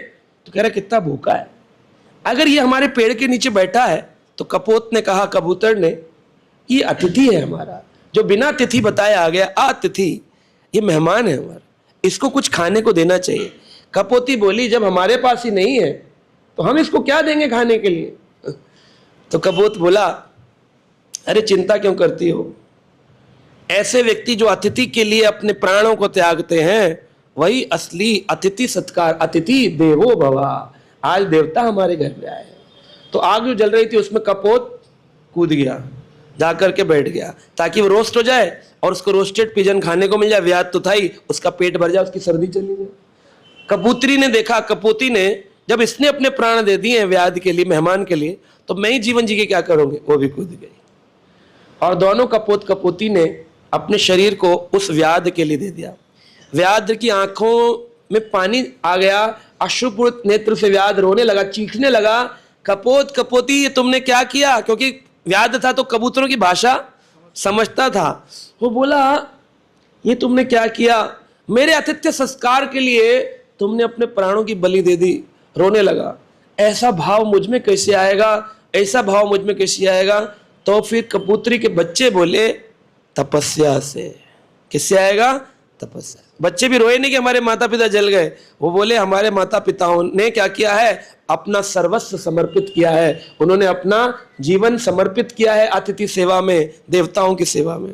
तो कह रहा कितना भूखा है। अगर ये हमारे पेड़ के नीचे बैठा है, तो कपोत ने कहा, कबूतर ने, ये अतिथि है हमारा, जो बिना तिथि बताए आ गया। अतिथि, ये मेहमान है हमारा, इसको कुछ खाने को देना चाहिए। कपोती बोली, जब हमारे पास ही नहीं है तो हम इसको क्या देंगे खाने के लिए? तो कपोत बोला, अरे चिंता क्यों करती हो, ऐसे व्यक्ति जो अतिथि के लिए अपने प्राणों को त्यागते हैं वही असली अतिथि सत्कार। अतिथि देवो भवा, आज देवता हमारे घर में आए हैं। तो आग जो जल रही थी उसमें कपोत कूद गया, जाकर के बैठ गया ताकि वो रोस्ट हो जाए और उसको रोस्टेड पिजन खाने को मिल जाए। व्याध तो था ही, उसका पेट भर जाए, उसकी सर्दी चली जाए। कबूतरी ने देखा, कपोती ने, जब इसने अपने प्राण दे दिए हैं व्याध के लिए, मेहमान के लिए, तो मैं ही जीवन जी के क्या करूंगी। वो भी कूद गई और दोनों कपोत कपोती ने अपने शरीर को उस व्याध के लिए दे दिया। व्याध की आंखों में पानी आ गया, अश्रुपूरित नेत्र से व्याध रोने लगा, चीखने लगा, कपोत कपोती ये तुमने क्या किया? क्योंकि व्याध था तो कबूतरों की भाषा समझता था। वो बोला, ये तुमने क्या किया? मेरे आतिथ्य संस्कार के लिए तुमने अपने प्राणों की बलि दे दी। रोने लगा। ऐसा भाव मुझ में कैसे आएगा, ऐसा भाव मुझ में कैसे आएगा? तो फिर कबूतरी के बच्चे बोले, तपस्या से। किससे आएगा? तपस्या। बच्चे भी रोए नहीं कि हमारे माता पिता जल गए, वो बोले हमारे माता पिताओं ने क्या किया है, अपना सर्वस्व समर्पित किया है। उन्होंने अपना जीवन समर्पित किया है अतिथि सेवा में, देवताओं की सेवा में।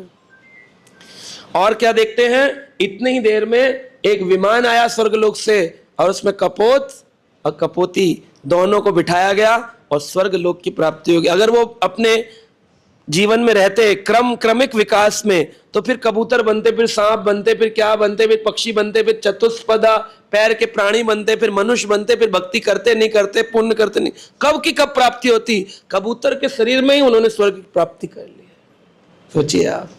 और क्या देखते हैं, इतनी ही देर में एक विमान आया स्वर्गलोक से और उसमें कपोत और कपोती दोनों को बिठाया गया और स्वर्गलोक की प्राप्ति होगी। अगर वो अपने जीवन में रहते क्रमिक विकास में, तो फिर कबूतर बनते, फिर सांप बनते, फिर क्या बनते, फिर पक्षी बनते, फिर चतुष्पदा पैर के प्राणी बनते, फिर मनुष्य बनते, फिर भक्ति करते नहीं करते, पुण्य करते नहीं, कब की कब प्राप्ति होती। कबूतर के शरीर में ही उन्होंने स्वर्ग की प्राप्ति कर ली। सोचिए आप,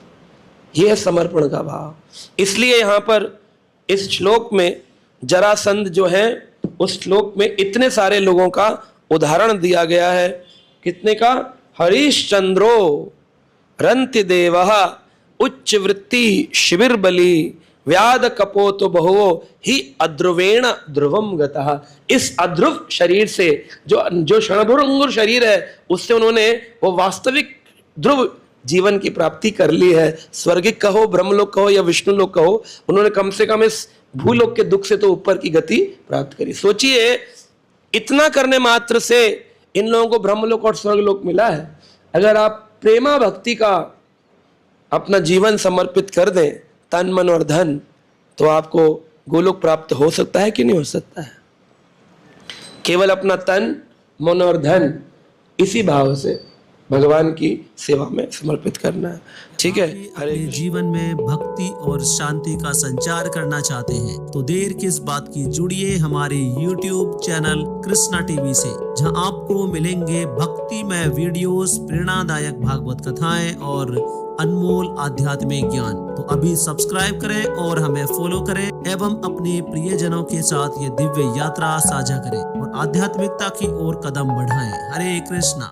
यह है समर्पण का भाव। इसलिए यहां पर इस श्लोक में जरासंध जो है, उस श्लोक में इतने सारे लोगों का उदाहरण दिया गया है कितने का? हरिश्चंद्रो रंति देवः उच्च वृत्ति शिविर बली व्याध कपोत बहु ही अध्रुवेण ध्रुवम गतः। इस अध्रुव शरीर से जो क्षणभंगुर शरीर है उससे उन्होंने वो वास्तविक ध्रुव जीवन की प्राप्ति कर ली है। स्वर्गिक कहो, ब्रह्मलोक कहो या विष्णु लोक कहो, उन्होंने कम से कम इस भूलोक के दुख से तो ऊपर की गति प्राप्त करी। सोचिए, इतना करने मात्र से इन लोगों को ब्रह्मलोक और स्वर्गलोक मिला है। अगर आप प्रेमा भक्ति का अपना जीवन समर्पित कर दें, तन मन और धन, तो आपको गोलोक प्राप्त हो सकता है कि नहीं हो सकता है? केवल अपना तन मन और धन इसी भाव से भगवान की सेवा में समर्पित करना है। ठीक है। अपने जीवन में भक्ति और शांति का संचार करना चाहते हैं तो देर किस बात की, जुड़िए हमारे YouTube चैनल कृष्णा टीवी से, जहां आपको मिलेंगे भक्तिमय वीडियोस, प्रेरणादायक भागवत कथाएं और अनमोल आध्यात्मिक ज्ञान। तो अभी सब्सक्राइब करें और हमें फॉलो करें एवं अपने प्रियजनों के साथ ये दिव्य यात्रा साझा करें और आध्यात्मिकता की ओर कदम बढ़ाएं। हरे कृष्णा।